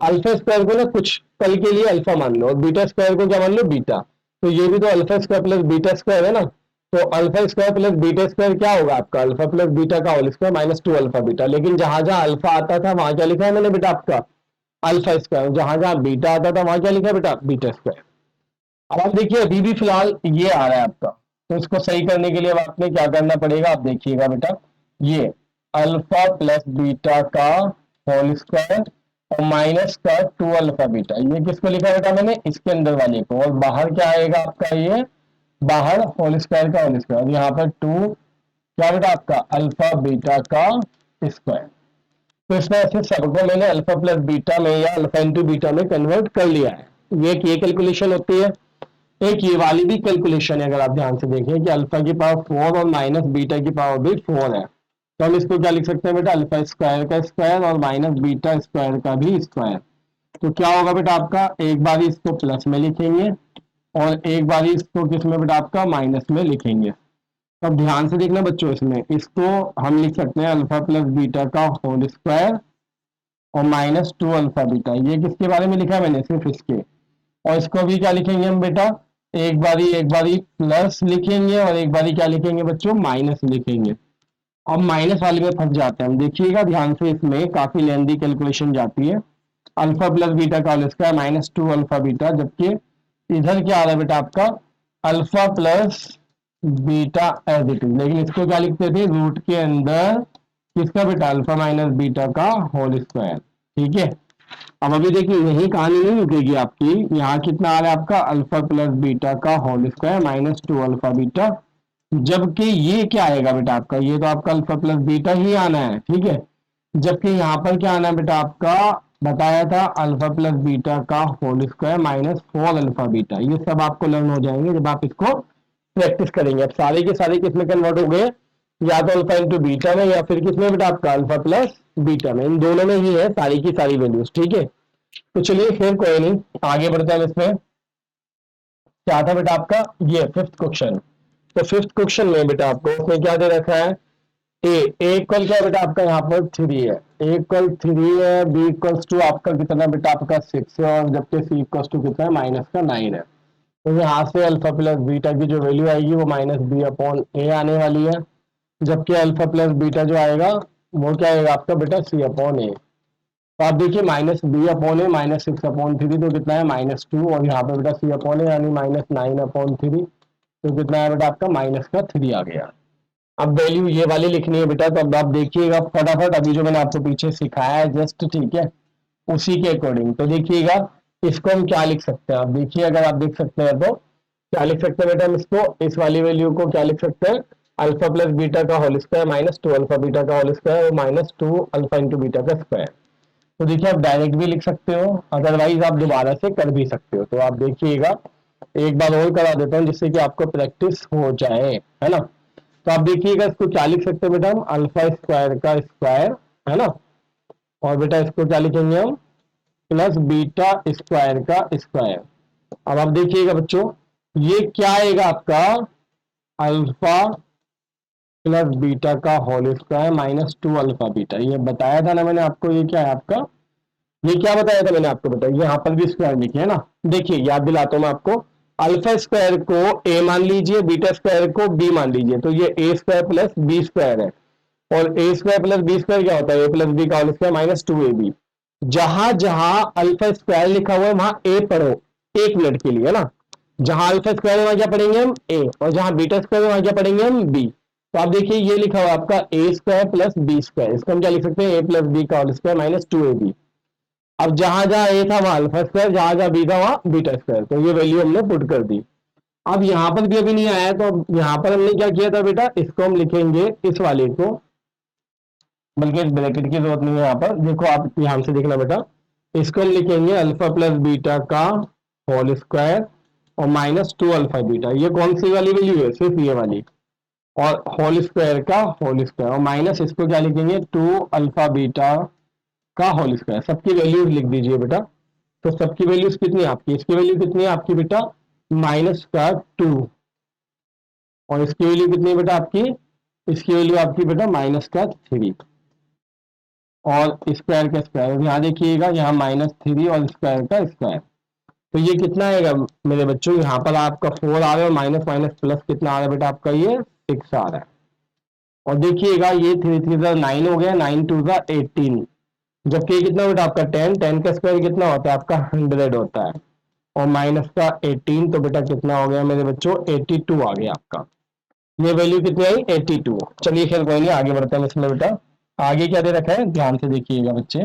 अल्फा स्क्वायर को ना कुछ पल के लिए अल्फा मान लो और बीटा स्क्वायर को क्या मान लो, बीटा। तो ये भी तो alpha square plus beta square है ना। तो alpha square plus beta square क्या होगा आपका, अल्फा प्लस बीटा का whole square minus 2 alpha beta. लेकिन जहां जहां अल्फा आता था वहां क्या लिखा है मैंने बेटा आपका, अल्फा स्क्वायर। जहां जहां बीटा आता था वहां क्या लिखा है बेटा, बीटा स्क्वायर। अब आप देखिए अभी भी फिलहाल ये आ रहा है आपका, तो इसको सही करने के लिए अब आपने क्या करना पड़ेगा, आप देखिएगा बेटा, ये अल्फा प्लस बीटा का होल स्क्वायर और माइनस का 2 अल्फा बीटा, ये किसको लिखा बेटा मैंने, इसके अंदर वाले को। और बाहर क्या आएगा आपका, ये बाहर होल स्क्वायर का होल स्क्वायर, यहाँ पर 2 क्या बेटा आपका अल्फा बीटा का स्क्वायर। तो इसमें ऐसे सबको मैंने अल्फा प्लस बीटा में या अल्फा इंटू बीटा में कन्वर्ट कर लिया है। ये कैलकुलेशन होती है। एक ये वाली भी कैलकुलेशन है, अगर आप ध्यान से देखें कि अल्फा की पावर 4 और माइनस बीटा की पावर भी 4 है। तो हम इसको क्या लिख सकते हैं बेटा, अल्फा स्क्वायर का स्क्वायर और माइनस बीटा स्क्वायर का भी स्क्वायर। तो क्या होगा बेटा आपका, एक बार इसको प्लस में लिखेंगे और एक बार इसको किस में बेटा आपका, माइनस में लिखेंगे। तो अब ध्यान से देखना बच्चों, इसमें इसको हम लिख सकते हैं अल्फा प्लस बीटा का होल स्क्वायर और माइनस 2 अल्फा बीटा। ये किसके बारे में लिखा है मैंने, सिर्फ इसके। और इसको भी क्या लिखेंगे हम बेटा, एक बारी प्लस लिखेंगे और एक बारी क्या लिखेंगे बच्चों, माइनस लिखेंगे। अब माइनस वाले में फंस जाते हैं हम, देखिएगा ध्यान से, इसमें काफी लेंदी कैलकुलेशन जाती है। अल्फा प्लस बीटा का whole square minus 2 alpha beta, जबकि इधर क्या आ रहा है बेटा आपका, alpha plus beta as it is. लेकिन इसको क्या लिखते थे, रूट के अंदर किसका बेटा, अल्फा माइनस बीटा का होल स्क्वायर। ठीक है। अब अभी देखिए यही कहानी नहीं रुकेगी आपकी, यहाँ कितना आ रहा है आपका, अल्फा प्लस बीटा का whole square minus 2 alpha beta. जबकि ये क्या आएगा बेटा आपका, ये तो आपका अल्फा प्लस बीटा ही आना है। ठीक है। जबकि यहाँ पर क्या आना है बेटा आपका, बताया था अल्फा प्लस बीटा का whole square minus 4 alpha beta. ये सब आपको लर्न हो जाएंगे जब आप इसको प्रैक्टिस करेंगे। अब सारे के सारे किस में कन्वर्ट हो गए, या तो अल्फा इंटू बीटा में या फिर किसमें बेटा आपका, अल्फा प्लस बीटा में। इन दोनों में ही है सारी की सारी वैल्यूज। ठीक है। तो चलिए फिर कोई नहीं, आगे बढ़ते हैं। इसमें क्या था बेटा आपका, ये फिफ्थ क्वेश्चन। तो फिफ्थ क्वेश्चन में बेटा आपको उसमें क्या दे रखा है, ए इक्वल क्या बेटा आपका, यहाँ पर 3 है, ए इक्वल 3 है, बी इक्वल्स टू आपका कितना बेटा आपका 6 है, और जबकि सी इक्वल्स टू कितना है, माइनस का 9 है। तो यहाँ से अल्फा प्लस बीटा की जो वैल्यू आएगी वो माइनस बी अपॉन ए आने वाली है, जबकि अल्फा प्लस बीटा जो आएगा वो क्या आएगा आपका बेटा, सी अपॉन ए। तो आप देखिए माइनस बी अपॉन ए माइनस 6 अपॉन 3, तो कितना है माइनस 2, और यहाँ पे बेटा सी अपॉन ए यानी माइनस 9 अपॉन 3, तो कितना है बेटा आपका, माइनस का 3 आ गया। अब वैल्यू ये वाली लिखनी है बेटा, तो अब आप देखिएगा फटाफट, अभी जो मैंने आपको पीछे सिखाया है जस्ट, ठीक है, उसी के अकॉर्डिंग। तो देखिएगा इसको हम क्या लिख सकते हैं, आप देखिए, अगर आप देख सकते हैं तो क्या लिख सकते हैं बेटा, हम इसको, इस वाली वैल्यू को क्या लिख सकते हैं, अल्फा प्लस बीटा का whole square minus 2 alpha beta का होल स्क्वायर और माइनस 2 अल्फा इंटू बीटा का स्क्वायर। तो देखिए आप डायरेक्ट भी लिख सकते हो, अदरवाइज आप दोबारा से कर भी सकते हो। तो आप देखिएगा, एक बार और करा देता हूँ जिससे कि आपको प्रैक्टिस हो जाए, है ना। तो आप देखिएगा इसको क्या लिख सकते हैं बेटा हम, अल्फा स्क्वायर का स्क्वायर, है ना, और बेटा इसको क्या लिखेंगे हम, प्लस बीटा स्क्वायर का स्क्वायर। अब आप देखिएगा बच्चों, ये क्या आएगा आपका, अल्फा प्लस बीटा का whole square minus 2 alpha beta. ये बताया था ना मैंने आपको, ये क्या है आपका, ये क्या बताया था मैंने आपको, बताया यहाँ पर भी स्क्वायर लिखे है ना। देखिए याद दिलाता हूँ मैं आपको, अल्फा स्क्वायर को ए मान लीजिए, बीटा स्क्वायर को बी मान लीजिए, तो ये ए स्क्वायर प्लस बी स्क्वायर है। और a square plus B square क्या होता है, ए प्लस बी का होल स्क्वायर माइनस 2ab। जहां जहां अल्फा स्क्वायर लिखा हुआ है वहां ए पढ़ो, 1 मिनट के लिए, है ना। जहां अल्फा स्क्वायर है वहां क्या पढ़ेंगे हम, ए, और जहां बीटा स्क्वायर है वहां क्या पढ़ेंगे हम, बी। तो आप देखिए ये लिखा हुआ आपका ए स्क्वायर प्लस बी स्क्वायर, इसको हम क्या लिख सकते हैं, ए प्लस बी का होल स्क्वायर माइनस 2ab। अब जहां जहां ए था वहां अल्फा स्क्वायर, जहां जहां बी था वहां बीटा स्क्वायर, तो ये वैल्यू हमने पुट कर दी। अब यहाँ पर भी अभी नहीं आया, तो अब यहाँ पर हमने क्या किया था बेटा, इसको हम लिखेंगे इस वाले को, बल्कि इस ब्रैकेट की जरूरत नहीं है यहाँ पर, देखो आप ध्यान से देखना बेटा, इसको हम लिखेंगे अल्फा प्लस बीटा का होल स्क्वायर और माइनस 2 अल्फा बीटा। ये कौन सी वाली वैल्यू है, सिर्फ ये वाली। और होल स्क्वायर का होल स्क्वायर, और माइनस इसको क्या लिखेंगे, 2 अल्फा बीटा का होल स्क्वायर। सबकी वैल्यूज लिख दीजिए बेटा। तो सबकी वैल्यूज कितनी है आपकी, इसकी वैल्यू कितनी है आपकी बेटा, माइनस का 2, और इसकी वैल्यू कितनी है बेटा आपकी, इसकी वैल्यू आपकी बेटा माइनस का 3, और स्क्वायर का स्क्वायर, यहाँ देखिएगा यहाँ -3 और स्क्वायर का स्क्वायर। तो ये कितना आएगा मेरे बच्चों, यहाँ पर आपका 4 आ रहा है, और माइनस माइनस प्लस कितना आ रहा है बेटा आपका, ये 6 आ रहा है। और देखिएगा ये 3 3 9 हो गया, 9 2 18, जबकि ये कितना बेटा आपका 10, 10 का स्क्वायर कितना होता है आपका 100 होता है, और माइनस का 18, तो बेटा कितना हो गया मेरे बच्चों, 82 आ गया आपका। ये वैल्यू कितनी आई, 82। चलिए खैर कोई नहीं, आगे बढ़ते हैं इसमें बेटा। आगे क्या दे रखा है, ध्यान से देखिएगा बच्चे।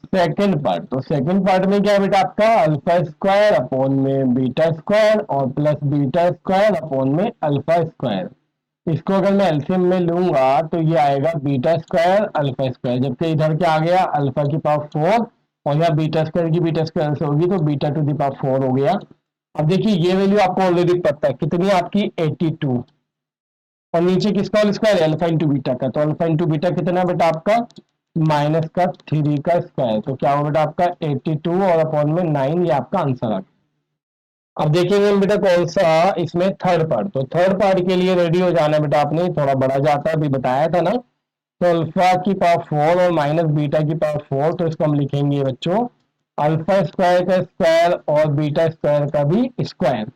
सेकंड पार्ट, तो सेकंड पार्ट में क्या है बेटा आपका, अल्फा स्क्वायर अपॉन में बीटा स्क्वायर और प्लस बीटा स्क्वायर अपॉन में अल्फा स्क्वायर। इसको अगर मैं एलसीएम में लूंगा तो ये आएगा बीटा स्क्वायर अल्फा स्क्वायर, जबकि इधर क्या आ गया, अल्फा की पावर 4, और यहाँ बीटा स्क्वायर की बीटा स्क्वायर से होगी तो बीटा टू दी पावर 4 हो गया। अब देखिए ये वैल्यू आपको ऑलरेडी पता है कितनी है आपकी, 82, और नीचे किसका होल स्क्वायर है, अल्फा इंटू बीटा का, तो अल्फा इंटू बीटा कितना है बेटा आपका, माइनस का 3 का स्क्वायर, तो क्या होगा बेटा आपका 82 और अपॉन में 9, ये आपका आंसर आ गया। अब देखेंगे हम बेटा कौन सा इसमें थर्ड पार्ट, तो थर्ड पार्ट के लिए रेडी हो जाना बेटा आपने, थोड़ा बड़ा जाता है, अभी बताया था ना। तो अल्फा की पावर 4 और माइनस बीटा की पावर 4, तो इसको हम लिखेंगे बच्चों अल्फा स्क्वायर का स्क्वायर और बीटा स्क्वायर का भी स्क्वायर।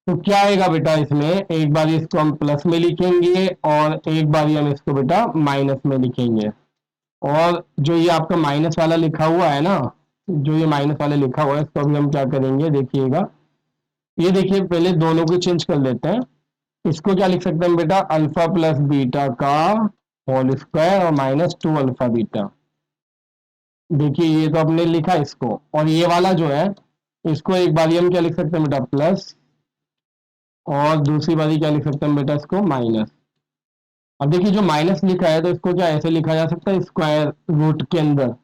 तो क्या आएगा बेटा इसमें, एक बार इसको हम प्लस में लिखेंगे और एक बार हम इसको बेटा माइनस में लिखेंगे। और जो ये आपका माइनस वाला लिखा हुआ है ना, जो ये माइनस वाला लिखा हुआ है, इसको अभी हम क्या करेंगे देखिएगा। ये देखिए पहले दोनों को चेंज कर लेते हैं। इसको क्या लिख सकते हैं बेटा, अल्फा प्लस बीटा का होल स्क्वायर और -2 अल्फा बीटा। देखिए ये तो आपने लिखा इसको, और ये वाला जो है इसको एक बार हम क्या लिख सकते हैं बेटा, प्लस, और दूसरी बारी क्या लिख सकते हैं बेटा, इसको माइनस। अब देखिए जो माइनस लिखा है तो इसको क्या ऐसे लिखा जा सकता है, स्क्वायर रूट के अंदर,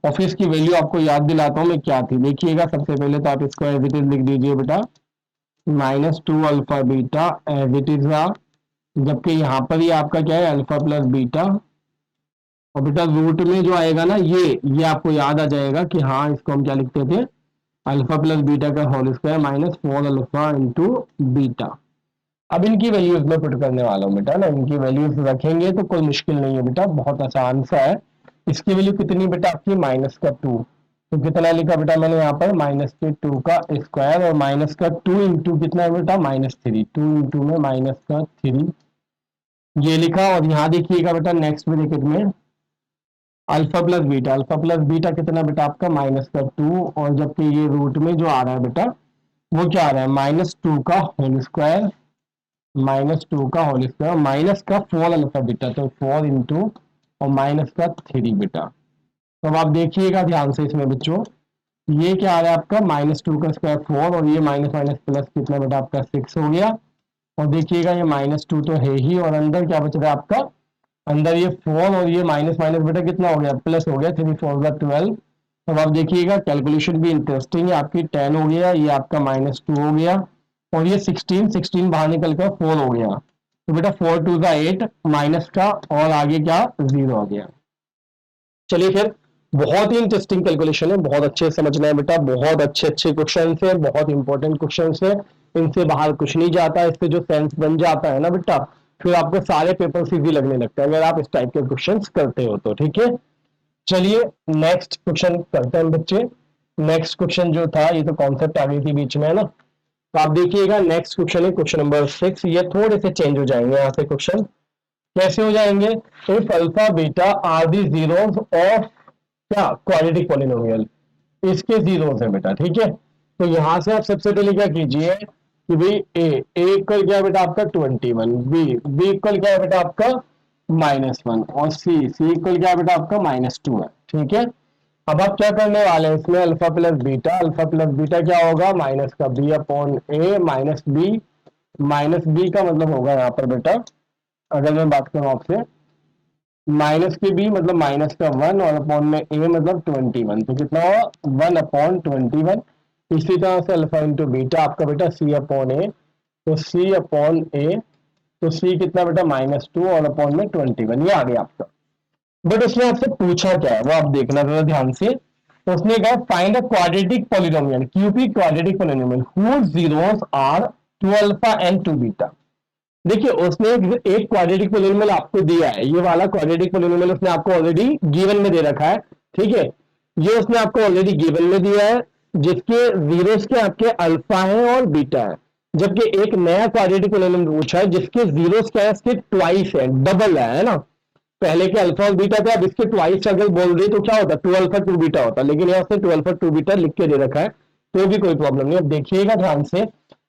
और फिर इसकी वैल्यू आपको याद दिलाता हूँ मैं क्या थी। देखिएगा सबसे पहले तो आप इसको एज इट इज लिख दीजिए बेटा, -2 alpha beta as it is, जबकि यहाँ पर ही आपका क्या है, अल्फा प्लस बीटा, और बेटा रूट में जो आएगा ना ये आपको याद आ जाएगा कि हाँ इसको हम क्या लिखते थे, अल्फा प्लस बीटा का whole square -4 alpha into beta. अब इनकी वैल्यूज में पुट करने वाला हूँ बेटा ना, इनकी वैल्यूज रखेंगे तो कोई मुश्किल नहीं है बेटा, बहुत आसान सा है। इसकी वैल्यू कितनी बेटा आपकी, -2, तो कितना लिखा बेटा मैंने यहाँ पर, -2 का स्क्वायर, और माइनस का 2 इंटू कितना है बेटा, -3, 2 इंटू में -3, ये लिखा। और यहाँ देखिएगा बेटा नेक्स्ट ब्रैकेट में अल्फा प्लस बीटा कितना बेटा आपका, -2, और जबकि ये रूट में जो आ रहा है बेटा वो क्या आ रहा है, -2 का होल स्क्वायर, -2 का होल स्क्वायर, माइनस का 4 अल्फा बीटा, तो 4 इंटू और माइनस का 3 बीटा। तो अब आप देखिएगा ध्यान से इसमें बच्चों, ये क्या आ रहा है आपका, -2 का स्क्वायर 4, और ये माइनस माइनस प्लस कितना बेटा आपका 6 हो गया। और देखिएगा ये -2 तो है ही, और अंदर क्या बच रहा है आपका, अंदर ये 4, और ये माइनस माइनस बेटा कितना हो गया, प्लस हो गया, 3 4 12। अब आप देखिएगा कैलकुलेशन भी इंटरेस्टिंग है आपकी, 10 हो गया, ये आपका -2 हो गया, और ये 16 बाहर निकल कर 4 हो गया, तो बेटा 4 2 8 माइनस का, और आगे क्या 0 आ गया। चलिए फिर, बहुत ही इंटरेस्टिंग कैलकुलेशन है, बहुत अच्छे से समझना है बेटा, बहुत अच्छे अच्छे क्वेश्चन है, बहुत इंपॉर्टेंट क्वेश्चन है, इनसे बाहर कुछ नहीं जाता, इससे जो सेंस बन जाता है ना बेटा, फिर आपको सारे पेपर इजी लगने लगते हैं अगर आप इस टाइप के क्वेश्चन करते हो तो, ठीक है। चलिए नेक्स्ट क्वेश्चन करते हैं बच्चे। नेक्स्ट क्वेश्चन जो था, ये तो कॉन्सेप्ट आ गई थी बीच में है ना, तो आप देखिएगा नेक्स्ट क्वेश्चन है क्वेश्चन नंबर 6। ये थोड़े से चेंज हो जाएंगे यहाँ से क्वेश्चन, कैसे हो जाएंगे, if alpha beta are the zeros of क्या क्वाड्रेटिक पॉलिनोमियल, इसके जीरोस है बेटा, ठीक है। तो यहां से आप सबसे पहले क्या कीजिए कि भाई ए इक्वल क्या है बेटा आपका 21, बी इक्वल क्या है बेटा आपका -1, और सी इक्वल क्या है बेटा आपका -2 है, ठीक है। अब आप क्या करने वाले हैं इसमें, अल्फा प्लस बीटा क्या होगा, माइनस का बी अपॉन ए माइनस बी का मतलब होगा यहाँ पर बेटा, अगर मैं बात करूं आपसे, माइनस के बी मतलब माइनस का 1, और अपॉन में ए मतलब 21, तो कितना होगा 1/21। इसी तरह से अल्फा इंटू बीटा आपका बेटा सी अपॉन ए, तो सी अपॉन ए तो सी कितना बेटा -2 और अपॉन में 21, ये आ गया आपका। बट उसने आपसे पूछा क्या है वो आप देखना जरा ध्यान से। तो उसने कहा फाइंड अ क्वाड्रेटिक पॉलिनोमियल, क्यूपी quadratic polynomial whose zeros are 2 alpha and 2 beta. देखिए उसने एक क्वाड्रेटिक पॉलिनोमियल आपको दिया है, ये वाला क्वाड्रेटिक पॉलिनोमियल उसने आपको ऑलरेडी गिवन में दे रखा है, ठीक है। ये उसने आपको ऑलरेडी गिवन में दिया है, जिसके जीरोस के आपके अल्फा है और बीटा है। जबकि एक नया क्वाड्रेटिक पॉलिनोमियल पूछा है जिसके जीरोस क्या है, इसके ट्वाइस है, डबल है ना। पहले के अल्फा और बीटा थे, अब इसके ट्वाइस अगर बोल दे तो क्या होता, 2 अल्फा 2 बीटा होता, लेकिन यहाँ से 2 अल्फा 2 बीटा लिख के दे रखा है, तो भी कोई प्रॉब्लम नहीं। अब देखिएगा ध्यान से,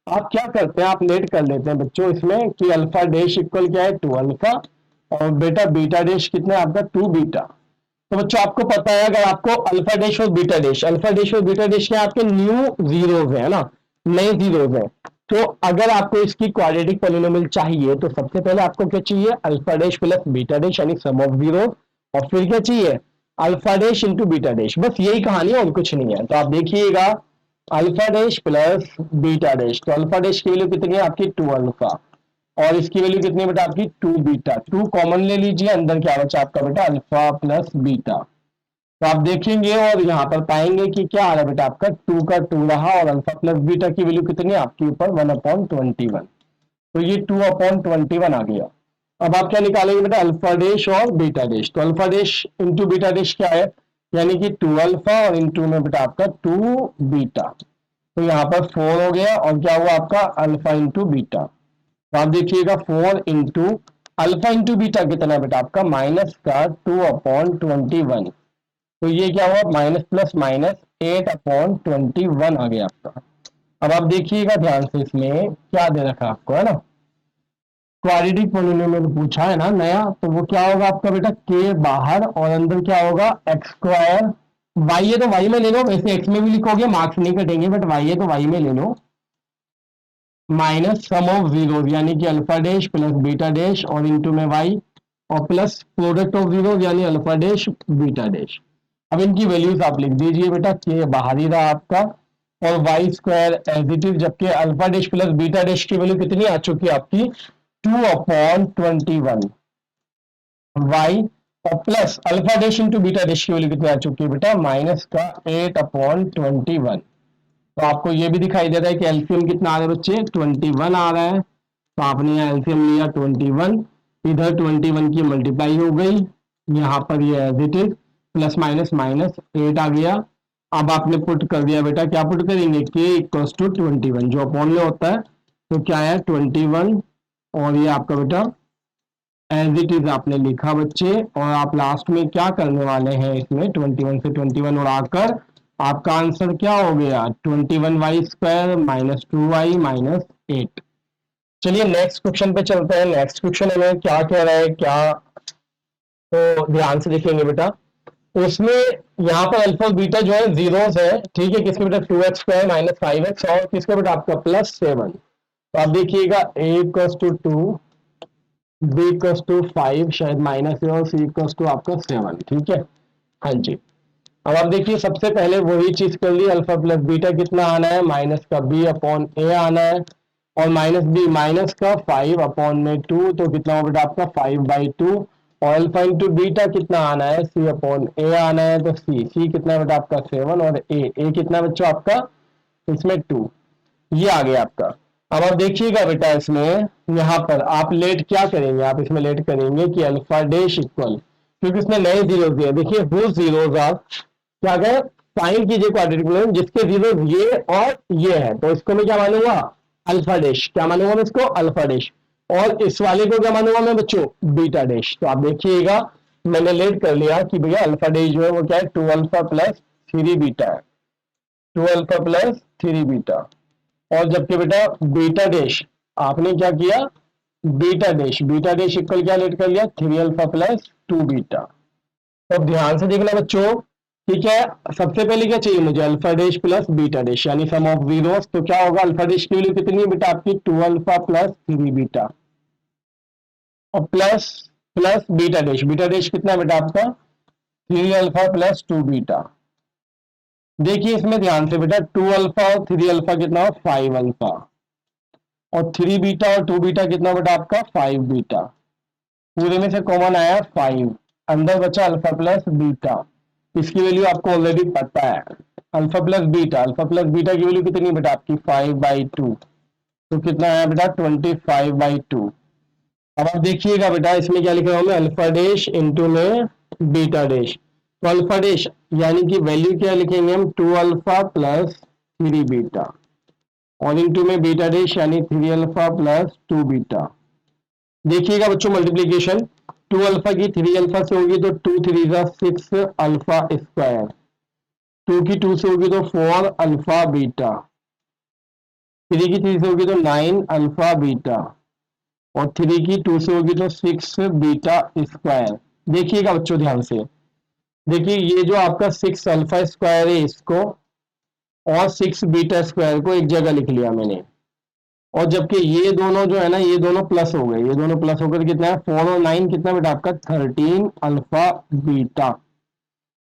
आप क्या करते हैं, आप लेट कर लेते हैं बच्चों इसमें कि अल्फा डैश इक्वल क्या है 2 अल्फा और बेटा बीटा डैश कितना है आपका 2 बीटा। तो बच्चों आपको पता है अगर आपको अल्फा डैश और बीटा डैश, अल्फा डैश और बीटा डैश क्या आपके न्यू जीरोज है ना, नए जीरोज है। तो अगर आपको इसकी क्वाड्रेटिक पॉलिनोमियल चाहिए तो सबसे पहले आपको क्या चाहिए, alpha dash plus beta dash यानी सम ऑफ जीरो, और फिर क्या चाहिए, alpha dash into beta dash, बस यही कहानी है और कुछ नहीं है। तो आप देखिएगा alpha dash plus beta dash, तो अल्फा डैश की वैल्यू कितनी है आपकी 2 अल्फा और इसकी वैल्यू कितनी है बेटा आपकी 2 बीटा, 2 कॉमन ले लीजिए, अंदर क्या बचा आपका बेटा अल्फा प्लस बीटा। तो आप देखेंगे और यहाँ पर पाएंगे कि क्या आ रहा है बेटा आपका 2 का 2 रहा और अल्फा प्लस बीटा की वैल्यू कितनी है आपके ऊपर 1/21, तो ये 2/21 आ गया। अब आप क्या निकालेंगे बेटा अल्फा डैश और बीटा डैश, तो alpha dash into beta dash क्या है, यानी कि 2 अल्फा और इंटू में बेटा आपका 2 बीटा, तो यहाँ पर 4 हो गया और क्या हुआ आपका अल्फा इंटू बीटा। तो आप देखिएगा 4 इंटू अल्फा इंटू बीटा कितना बेटा आपका माइनस का 2/21, तो ये क्या हुआ माइनस प्लस माइनस 8/21 आ गया आपका। अब आप देखिएगा ध्यान से, इसमें क्या दे रखा आपको है ना, क्वाड्रेटिक पॉलिनोमियल पूछा है ना नया, तो वो क्या होगा आपका बेटा के बाहर और अंदर क्या होगा एक्स स्क्वायर, वाई है तो वाई में ले लो, वैसे एक्स में भी लिखोगे मार्क्स नहीं कटेंगे, बट वाई है तो वाई में ले लो, माइनस सम ऑफ जीरो यानी कि alpha dash plus beta dash और इंटू में वाई और प्लस प्रोडक्ट ऑफ जीरो यानी अल्फा डैश बीटा डैश। अब इनकी वैल्यूज आप लिख दीजिए बेटा, के बाहर ही रहा आपका और y square as it is, जबकि alpha dash plus beta dash की वैल्यू कितनी आ चुकी है आपकी 2/21 वाई और plus alpha dash into beta dash की वैल्यू कितनी आ चुकी है बेटा माइनस का 8/21। तो आपको ये भी दिखाई दे रहा है कि एलसीएम कितना आ रहा है बच्चे 21 आ रहा है, तो आपने यहाँ एलसीएम लिया 21, इधर 21 की मल्टीप्लाई हो गई, यहाँ पर ये as it is plus minus minus 8 आ गया। अब आपने पुट कर दिया बेटा, क्या पुट करेंगे के इक्वल्स टू 21 जो अपॉन में होता है, तो क्या है 21 और ये आपका बेटा एज इट इज आपने लिखा बच्चे, और आप लास्ट में क्या करने वाले हैं इसमें 21 से 21 उड़ाकर आपका आंसर क्या हो गया 21y square minus 2y minus 8। चलिए नेक्स्ट क्वेश्चन पे चलते हैं। नेक्स्ट क्वेश्चन हमें क्या कह रहा है, क्या तो ध्यान से देखेंगे बेटा, उसमें यहाँ पर अल्फा बीटा जो है जीरोस है, ठीक है, किसके बेटा 2x स्क्वायर माइनस 5x और किसके बेटा आपका +7। तो आप देखिएगा a equals to 2, b equals to 5 शायद माइनस है और c इक्वल्स टू आपका 7, ठीक है, हाँ जी। अब आप देखिए सबसे पहले वही चीज कर ली, अल्फा प्लस बीटा कितना आना है माइनस का b अपॉन a आना है और माइनस b माइनस का 5 अपॉन में 2, तो कितना होगा बेटा आपका 5/2 और अल्फा इंटू बीटा कितना आना है c अपॉन a आना है, तो c कितना बेटा आपका 7 और a कितना बच्चों आपका इसमें 2, ये आ गया आपका। अब आप देखिएगा बेटा इसमें यहाँ पर आप लेट क्या करेंगे, आप इसमें लेट करेंगे कि अल्फा डैश इक्वल, क्योंकि इसने नए जीरो दिए, देखिए वो जीरोज आप क्या करें फाइंड कीजिए क्वाड्रेटिक पॉलिनोमियल जिसके जीरो ये और ये है, तो इसको मैं क्या मानूंगा अल्फा डैश, क्या मानूंगा मैं इसको अल्फा डैश, और इस वाले को क्या मानूंगा मैं बच्चों बीटा डैश। तो आप देखिएगा मैंने लेट कर लिया कि भैया अल्फा डैश जो है वो क्या है 2 अल्फा प्लस 3 बीटा है, 2 अल्फा प्लस 3 बीटा, और जबकि बेटा बीटा डैश आपने क्या किया बीटा डैश इक्वल क्या लेट कर लिया 3 अल्फा प्लस 2 बीटा। तो अब ध्यान से देखना बच्चों, ठीक है, सबसे पहले क्या चाहिए मुझे alpha dash plus beta dash यानी सम ऑफ जीरोस, तो क्या होगा अल्फा डैश की वैल्यू कितनी है बेटा आपकी 2 अल्फा प्लस 3 बीटा और प्लस प्लस बीटा डैश कितना है बेटा आपका 3 अल्फा प्लस 2 बीटा। देखिए इसमें ध्यान से बेटा 2 अल्फा और 3 अल्फा कितना हो 5 अल्फा और 3 बीटा और 2 बीटा कितना बेटा आपका 5 बीटा, पूरे में से कॉमन आया 5, अंदर बचा अल्फा प्लस बीटा, इसकी वैल्यू आपको ऑलरेडी पता है, अल्फा प्लस बीटा की वैल्यू कितनी बेटा आपकी 5/2, तो कितना आया बेटा 25/2। अब आप देखिएगा बेटा इसमें क्या लिख रहा हूं मैं, अल्फा डैश इंटू में बीटा डैश, तो अल्फा डैश यानी कि वैल्यू क्या लिखेंगे हम 2 अल्फा प्लस 3 बीटा, और इंटू में बीटा डैश यानी 3 अल्फा प्लस 2 बीटा। देखिएगा बच्चों मल्टीप्लीकेशन, 2 अल्फा की 3 अल्फा से होगी तो 2 3 जा 6 अल्फा स्क्वायर, 2 की 2 से होगी तो 4 अल्फा बीटा, 3 की 3 से होगी तो 9 अल्फा बीटा, और 3 की 2 से होगी तो 6 बीटा स्क्वायर। देखिएगा बच्चों ध्यान से, देखिए ये जो आपका 6 अल्फा स्क्वायर है इसको और 6 बीटा स्क्वायर को एक जगह लिख लिया मैंने, और जबकि ये दोनों जो है ना ये दोनों प्लस हो गए, ये दोनों प्लस होकर कितना है 4 और 9 कितना बेटा आपका 13 अल्फा बीटा।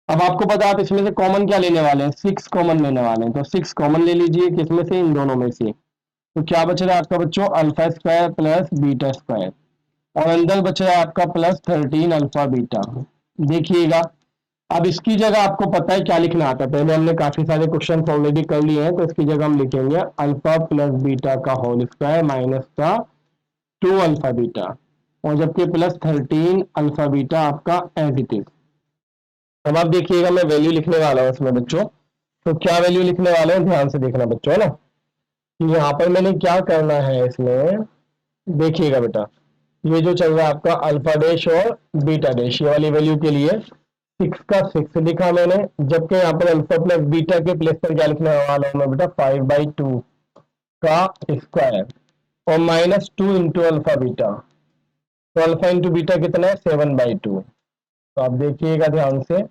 अब आपको पता है आप इसमें से कॉमन क्या लेने वाले हैं, 6 कॉमन लेने वाले हैं, तो 6 कॉमन ले लीजिए किसमें से, इन दोनों में से, तो क्या बच रहा है आपका बच्चों alpha square plus beta square, और अंदर बच रहा है आपका प्लस 13 अल्फा बीटा। देखिएगा अब इसकी जगह आपको पता है क्या लिखना आता है, पहले हमने काफी सारे क्वेश्चन ऑलरेडी कर लिए हैं, तो इसकी जगह हम लिखेंगे अल्फा प्लस बीटा का होल स्क्वायर माइनस का 2 अल्फा बीटा, और जबकि प्लस 13 अल्फा बीटा आपका एज इट इज। अब आप देखिएगा मैं वैल्यू लिखने वाला हूँ इसमें बच्चों, तो क्या वैल्यू लिखने वाले हैं ध्यान से देखना बच्चों, है ना, यहाँ पर मैंने क्या करना है इसमें, देखिएगा बेटा ये जो चल रहा है आपका अल्फा डैश और बीटा डैश, ये वाली वैल्यू के लिए 6 का 6 लिखा मैंने, जबकि यहाँ पर अल्फा प्लस बीटा के प्लेस पर क्या लिखने वाला हूँ मैं बेटा 5/2 का स्क्वायर, और -2 इंटू अल्फा बीटा, तो अल्फा इंटू बीटा कितना है 7/2, तो आप देखिएगा ध्यान से,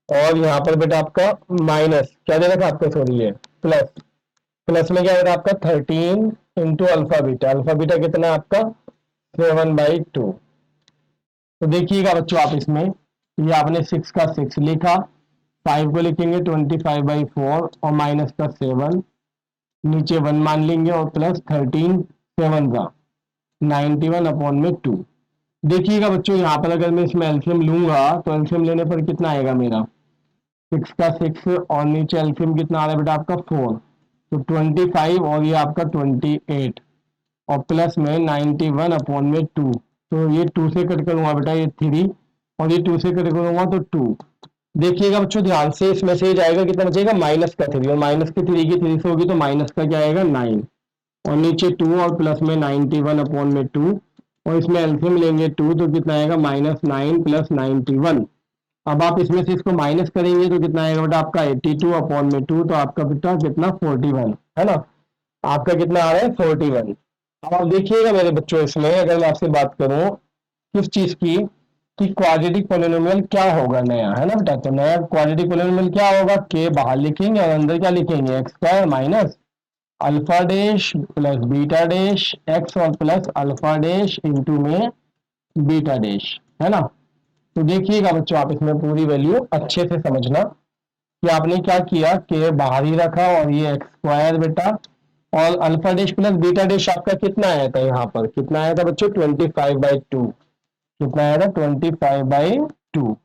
और यहाँ पर बेटा आपका माइनस क्या दे रखा आपको, सॉरी ये प्लस, प्लस में क्या हो रहा है आपका 13 इंटू अल्फा बीटा कितना है आपका 7/2। तो देखिएगा बच्चों आप इसमें ये आपने 6 का 6 लिखा, 5 को लिखेंगे 25/4 और माइनस का 7, नीचे 1 मान लेंगे और प्लस 13 7 का 91/2। देखिएगा बच्चों यहाँ पर अगर मैं इसमें एलसीएम लूंगा तो एलसीएम लेने पर कितना आएगा मेरा 6 का 6 और नीचे एलसीएम कितना आ रहा है बेटा आपका 4, तो 25 और ये आपका 28 और प्लस में 91/2, तो ये 2 से कट करूंगा बेटा ये 3 और ये 2 से कट करूंगा तो 2। देखिएगा बच्चों ध्यान से इसमें से जाएगा कितना बचेगा माइनस का 3, और माइनस की 3 की 3 से होगी तो माइनस का क्या आएगा 9, और नीचे 2 और प्लस में 91/2, और इसमें एलसीएम लेंगे 2 तो कितना आएगा -9 प्लस 91। अब आप इसमें से इसको माइनस करेंगे तो कितना आएगा बेटा आपका 82/2, तो आपका बेटा कितना 41 है ना, आपका कितना आ रहा है 41। अब आप देखिएगा मेरे बच्चों इसमें अगर मैं आपसे बात करूं किस चीज की, कि क्वाड्रेटिक पोलिनोमियल क्या होगा नया, है ना बेटा, तो नया क्वाड्रेटिक पोलिनोमियल क्या होगा, के बाहर लिखेंगे और अंदर क्या लिखेंगे x square minus alpha dash plus beta dash x और प्लस अल्फा डैश इंटू में बीटा डैश, है ना। तो देखिएगा बच्चों आप इसमें पूरी वैल्यू अच्छे से समझना कि आपने क्या किया, के बाहर ही रखा और ये एक्स स्क्वायर बेटा, और alpha dash plus beta dash आपका कितना आया था, यहाँ पर कितना आया था बच्चों 25/2, कितना आया था 25/2,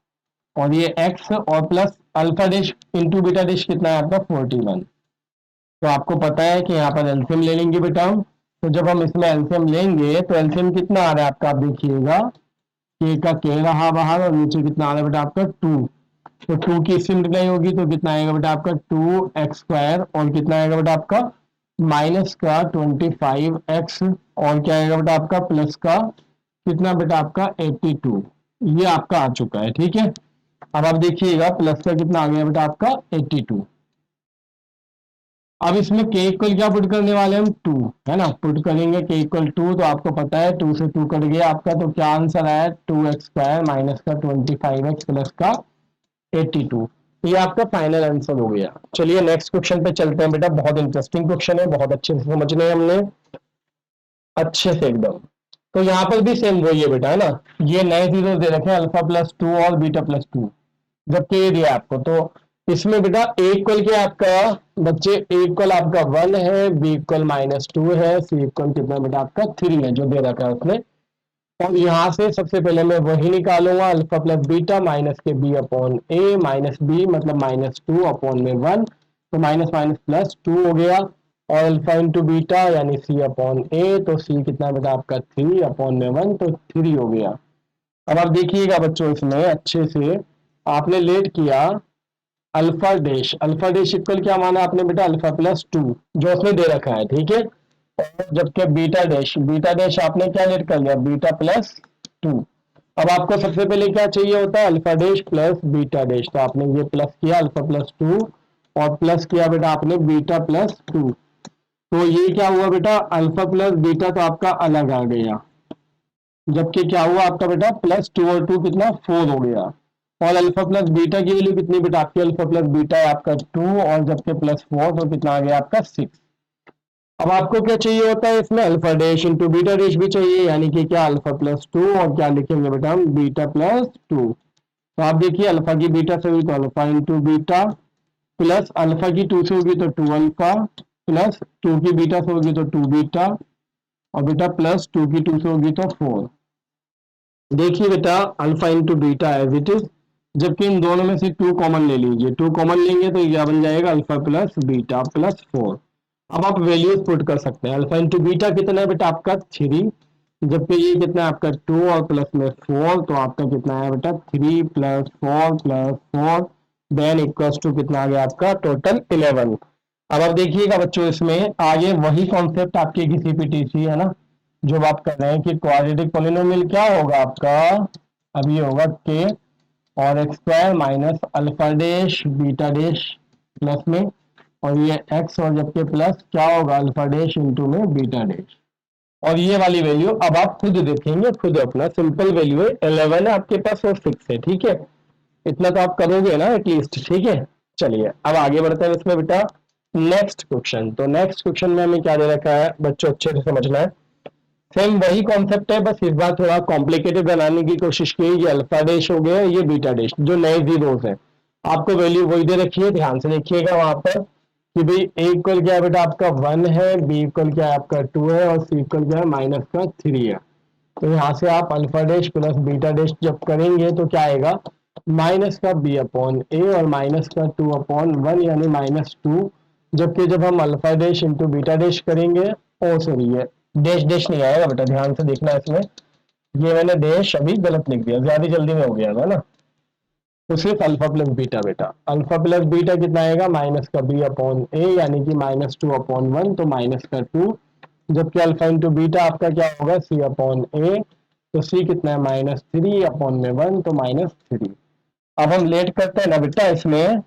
और ये x और plus alpha dash into beta dash कितना है आपका 41। तो आपको पता है कि यहाँ पर एलसीएम ले लेंगे बेटा हम, तो जब हम इसमें एलसीएम लेंगे तो एलसीएम कितना आ रहा है आपका, आप देखिएगा के का के रहा बाहर और नीचे कितना आ रहा है बेटा आपका 2, तो 2 की इससे मल्टीप्लाई होगी तो कितना आएगा बेटा आपका 2x² और कितना आएगा बेटा आपका माइनस का 25x और क्या आएगा बेटा आपका प्लस का कितना बेटा आपका 82, ये आपका आ चुका है, ठीक है। अब आप देखिएगा प्लस का कितना आ गया बेटा आपका 82। अब इसमें के इक्वल क्या पुट करने वाले हम 2, है ना, पुट करेंगे के इक्वल 2, तो आपको पता है 2 से 2 कट गया आपका, तो क्या आंसर आया 2x² माइनस का 25x प्लस का 82, ये आपका फाइनल आंसर हो गया। चलिए नेक्स्ट क्वेश्चन पे चलते हैं बेटा, बहुत इंटरेस्टिंग क्वेश्चन है, बहुत अच्छे से समझने हमने अच्छे से एकदम। तो यहाँ पर भी सेम वही है बेटा, है ना, ये नए जीरो दे रखे हैं अल्फा +2 और बीटा +2, जबकि ये दिया आपको, तो इसमें बेटा ए इक्वल क्या है आपका बच्चे, ए इक्वल आपका 1 है, बी इक्वल -2 है, सी इक्वल कितना बेटा आपका 3 है जो दे रखा है उसने। और यहाँ से सबसे पहले मैं वही निकालूंगा अल्फा प्लस बीटा माइनस के बी अपॉन ए, माइनस बी मतलब -2 अपॉन में 1, तो माइनस माइनस प्लस 2 हो गया। और अल्फा इंटू बीटा यानी सी अपॉन ए, तो सी कितना बेटा आपका 3 अपॉन में 1, तो 3 हो गया। अब आप देखिएगा बच्चों इसमें अच्छे से आपने लेट किया अल्फा डैश इक्वल क्या माना आपने बेटा अल्फा+2 जो उसने दे रखा है, ठीक है। और जबकि बीटा डैश आपने क्या लेट कर लिया बीटा+2। अब आपको सबसे पहले क्या चाहिए होता है alpha dash plus beta dash, तो आपने ये प्लस किया अल्फा+2 और प्लस किया बेटा आपने बीटा+2। तो ये क्या हुआ बेटा अल्फा प्लस बीटा तो आपका अलग आ गया, जबकि क्या हुआ आपका बेटा +2 और 2 कितना 4 हो गया। और अल्फा प्लस बीटा की वैल्यू कितनी बेटा आपकी अल्फा प्लस बीटा है आपका 2 और जबकि +4 तो कितना आ गया आपका 6। अब आपको क्या चाहिए होता है इसमें alpha dash into beta dash भी चाहिए, यानी कि क्या अल्फा+2 और क्या लिखेंगे बेटा हम बीटा+2। तो आप देखिए अल्फा की बीटा से हुई तो alpha into beta plus alpha की 2 से होगी तो 2 अल्फा प्लस 2 की बीटा से होगी तो 2 बीटा और बेटा प्लस 2 की 2 से होगी तो 4। देखिए बेटा alpha into beta as it is, जबकि इन दोनों में से 2 कॉमन ले लीजिए, 2 कॉमन लेंगे तो ये क्या बन जाएगा अल्फा प्लस बीटा प्लस 4। अब आप वैल्यूज पुट कर सकते हैं, अल्फा इंटू बीटा कितना है बेटा आपका 3, जबकि ये कितना है आपका 2 और प्लस में 4, तो आपका कितना है बेटा 3 + 4 + 4 देन इक्वल्स टू कितना आ गया आपका टोटल 11। अब आप देखिएगा बच्चों इसमें आगे वही कॉन्सेप्ट आपके किसी पीटीसी है ना जो आप कर रहे हैं कि क्वाड्रेटिक पॉलिनोमियल क्या होगा आपका, अब ये होगा के और x² minus alpha dash beta dash plus में और ये x और जबकि प्लस क्या होगा अल्फा डैश इंटू में बीटा डैश। और ये वाली वैल्यू अब आप खुद देखेंगे, खुद अपना सिंपल वैल्यू है 11 है आपके पास और 6 है, ठीक है। इतना तो आप करोगे ना एटलीस्ट, ठीक है। चलिए अब आगे बढ़ते हैं इसमें बेटा नेक्स्ट क्वेश्चन। तो नेक्स्ट क्वेश्चन में हमें क्या दे रखा है बच्चों अच्छे से समझना है, सेम वही कॉन्सेप्ट है, बस इस बार थोड़ा कॉम्प्लिकेटेड बनाने की कोशिश की। ये अल्फा डैश हो गया, ये बीटा डैश जो नए जीरोस है, आपको वैल्यू वही दे रखी है, ध्यान से देखिएगा वहां पर कि भाई ए इक्वल क्या है बेटा आपका 1 है, बी इक्वल क्या है आपका 2 है और सी इक्वल क्या है -3 है। तो यहाँ से आप alpha dash plus beta dash जब करेंगे तो क्या आएगा -b/a और -2/1 यानी -2, जबकि जब हम alpha dash into beta dash करेंगे ओ सॉरी ये डैश डैश नहीं आएगा बेटा, ध्यान से देखना इसमें, ये मैंने डैश अभी गलत लिख दिया, ज्यादा जल्दी में हो गया था ना। तो सिर्फ अल्फा प्लस बीटा बेटा, अल्फा प्लस बीटा कितना आएगा -b/a यानी कि -2/1 तो -2, जबकि अल्फा इंटू बीटा आपका क्या होगा c/a, तो c कितना है -3/1 तो -3। अब हम लेट करते हैं ना बेटा इसमें,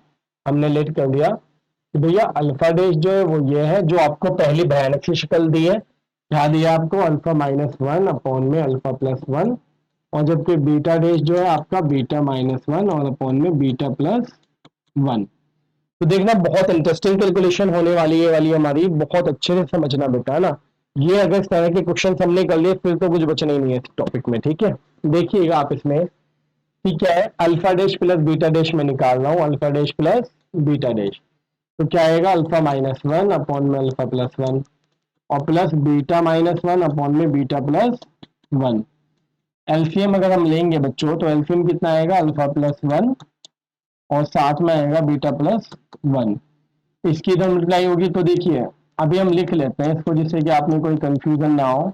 हमने लेट कर दिया कि भैया अल्फा डैश जो है वो ये है जो आपको पहली भयानक सी शक्ल दी है, क्या दिया आपको अल्फा-1 अपॉन में अल्फा+1 और जबकि बीटा डैश जो है आपका बीटा-1 और अपॉन में बीटा+1। तो देखना बहुत इंटरेस्टिंग कैलकुलेशन होने वाली है वाली हमारी, बहुत अच्छे से समझना बेटा है ना। ये अगर इस तरह के क्वेश्चन हमने कर लिए फिर तो कुछ बचना ही नहीं है इस टॉपिक में, ठीक है। देखिएगा आप इसमें कि क्या है alpha dash plus beta dash में निकाल रहा हूँ, alpha dash plus beta dash, तो क्या आएगा अल्फा-1 अपॉन में अल्फा+1 और प्लस बीटा-1 अपॉन में बीटा+1। एलसीएम अगर हम लेंगे बच्चों तो एलसीएम कितना आएगा अल्फा+1 और साथ में आएगा बीटा+1, इसकी इधर मल्टीप्लाई होगी। तो देखिए अभी हम लिख लेते हैं इसको जिससे कि आप में कोई कंफ्यूजन ना हो,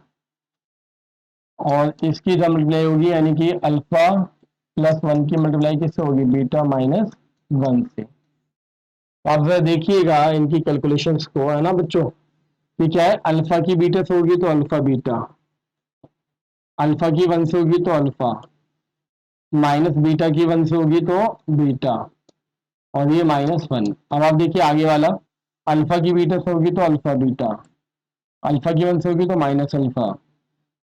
और इसकी इधर मल्टीप्लाई होगी यानी कि अल्फा+1 की मल्टीप्लाई किससे होगी बीटा-1 से। तो आप जरा देखिएगा इनकी कैलकुलेशंस को है ना बच्चों, कि क्या है अल्फा की बीटा से होगी तो अल्फा बीटा, अल्फा की 1 से होगी तो अल्फा, माइनस बीटा की 1 से होगी तो बीटा और ये -1। अब आप देखिए आगे वाला, अल्फा की बीटा से होगी तो अल्फा बीटा, अल्फा की 1 से होगी तो माइनस अल्फा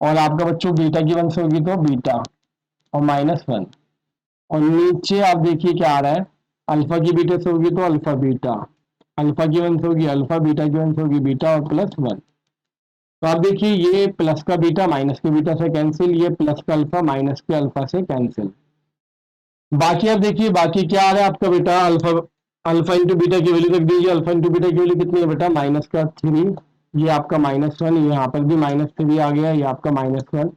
और आपका बच्चों बीटा की 1 से होगी तो बीटा और -1। और नीचे आप देखिए क्या आ रहा है, अल्फा की बीटा से होगी तो अल्फा बीटा, अल्फा की 1 से होगी अल्फा, बीटा की 1 से होगी बीटा और +1। तो आप देखिए ये प्लस का बीटा माइनस के बीटा से कैंसिल, ये प्लस का अल्फा माइनस के अल्फा से कैंसिल। बाकी आप देखिए बाकी क्या आ रहा है आपका बेटा अल्फा अल्फा इंटू बीटा की वैल्यू रख दीजिए। अल्फा इंटू बीटा की वैल्यू कितनी है बेटा, -3, ये आपका -1, ये यहाँ पर भी -3 आ गया, ये आपका -1।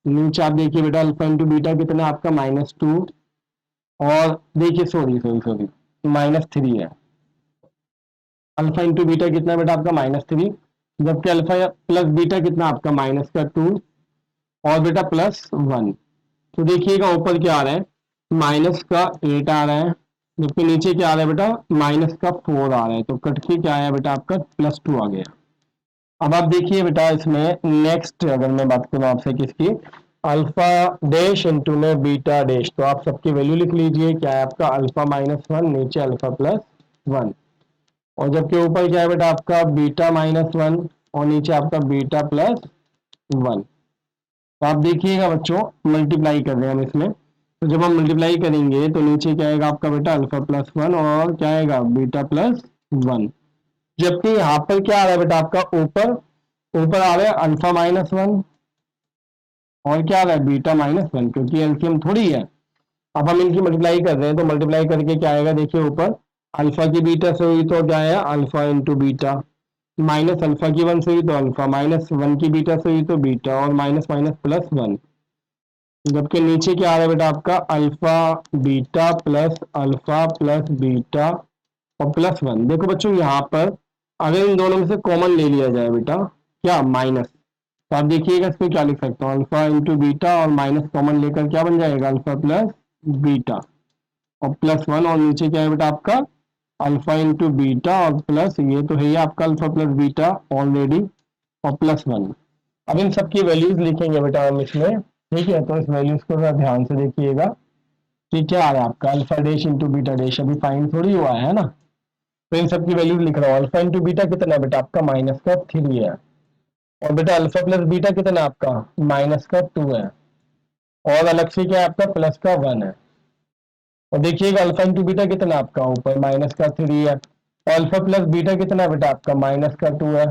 नीचे आप देखिए बेटा अल्फा इंटू बीटा कितना है आपका -2, और देखिए सॉरी सॉरी सॉरी -3 है। अल्फा इंटू बीटा कितना है बेटा आपका -3, जबकि अल्फा प्लस बीटा कितना आपका -2 और बेटा +1। तो देखिएगा ऊपर क्या आ रहा है, -8 आ रहा है, जबकि नीचे क्या आ रहा है बेटा, -4 आ रहा है। तो कट के क्या आया बेटा आपका +2 आ गया। अब आप देखिए बेटा इसमें नेक्स्ट अगर मैं बात करूं आपसे किसकी, अल्फा डैश इंटू में बीटा डैश, तो आप सबकी वैल्यू लिख लीजिए। क्या है आपका अल्फा -1, नीचे अल्फा +1, और जबकि ऊपर क्या है बेटा आपका बीटा -1 और नीचे आपका बीटा +1। तो आप देखिएगा बच्चों मल्टीप्लाई कर रहे हैं हम इसमें, तो जब हम मल्टीप्लाई करेंगे तो नीचे क्या आएगा आपका बेटा अल्फा +1 और क्या आएगा बीटा +1, जबकि यहाँ पर क्या आ रहा है बेटा आपका ऊपर ऊपर आ रहा है अल्फा -1 और क्या आ रहा है बीटा -1, क्योंकि एलसीएम थोड़ी है। अब हम इनकी मल्टीप्लाई कर रहे हैं, तो मल्टीप्लाई करके क्या आएगा देखिए ऊपर अल्फा की बीटा से हुई तो क्या आया alpha into beta, minus alpha की 1 से हुई तो अल्फा, -1 की बीटा से हुई तो बीटा, और माइनस माइनस +1, जबकि नीचे क्या आ रहा है बेटा आपका alpha beta plus alpha plus beta और +1। देखो बच्चों यहाँ पर अगर इन दोनों में से कॉमन ले लिया जाए बेटा क्या माइनस, तो आप देखिएगा इस पे क्या लिख सकता हूँ, अल्फा इंटू बीटा और माइनस कॉमन लेकर क्या बन जाएगा अल्फा प्लस बीटा और +1, और नीचे क्या है बेटा आपका अल्फा इंटू बीटा और प्लस ये तो है ही आपका अल्फा प्लस बीटा ऑलरेडी और +1। अब इन सबकी वैल्यूज लिखेंगे बेटा हम इसमें, ठीक है। तो इस वैल्यूज को जरा ध्यान से देखिएगा कि क्या आ रहा है आपका alpha dash into beta dash, अभी फाइंड थोड़ी हुआ है ना। तो इन सबकी वैल्यूज लिख रहा हूँ। अल्फा इंटू बीटा कितना है बेटा आपका -3 है, और बेटा अल्फा प्लस बीटा कितना है आपका -2 है, और अलग से क्या है आपका +1 है। और देखिएगा अल्फा इंटू बीटा कितना है आपका ऊपर -3 है, और अल्फा प्लस बीटा कितना है बेटा आपका -2 है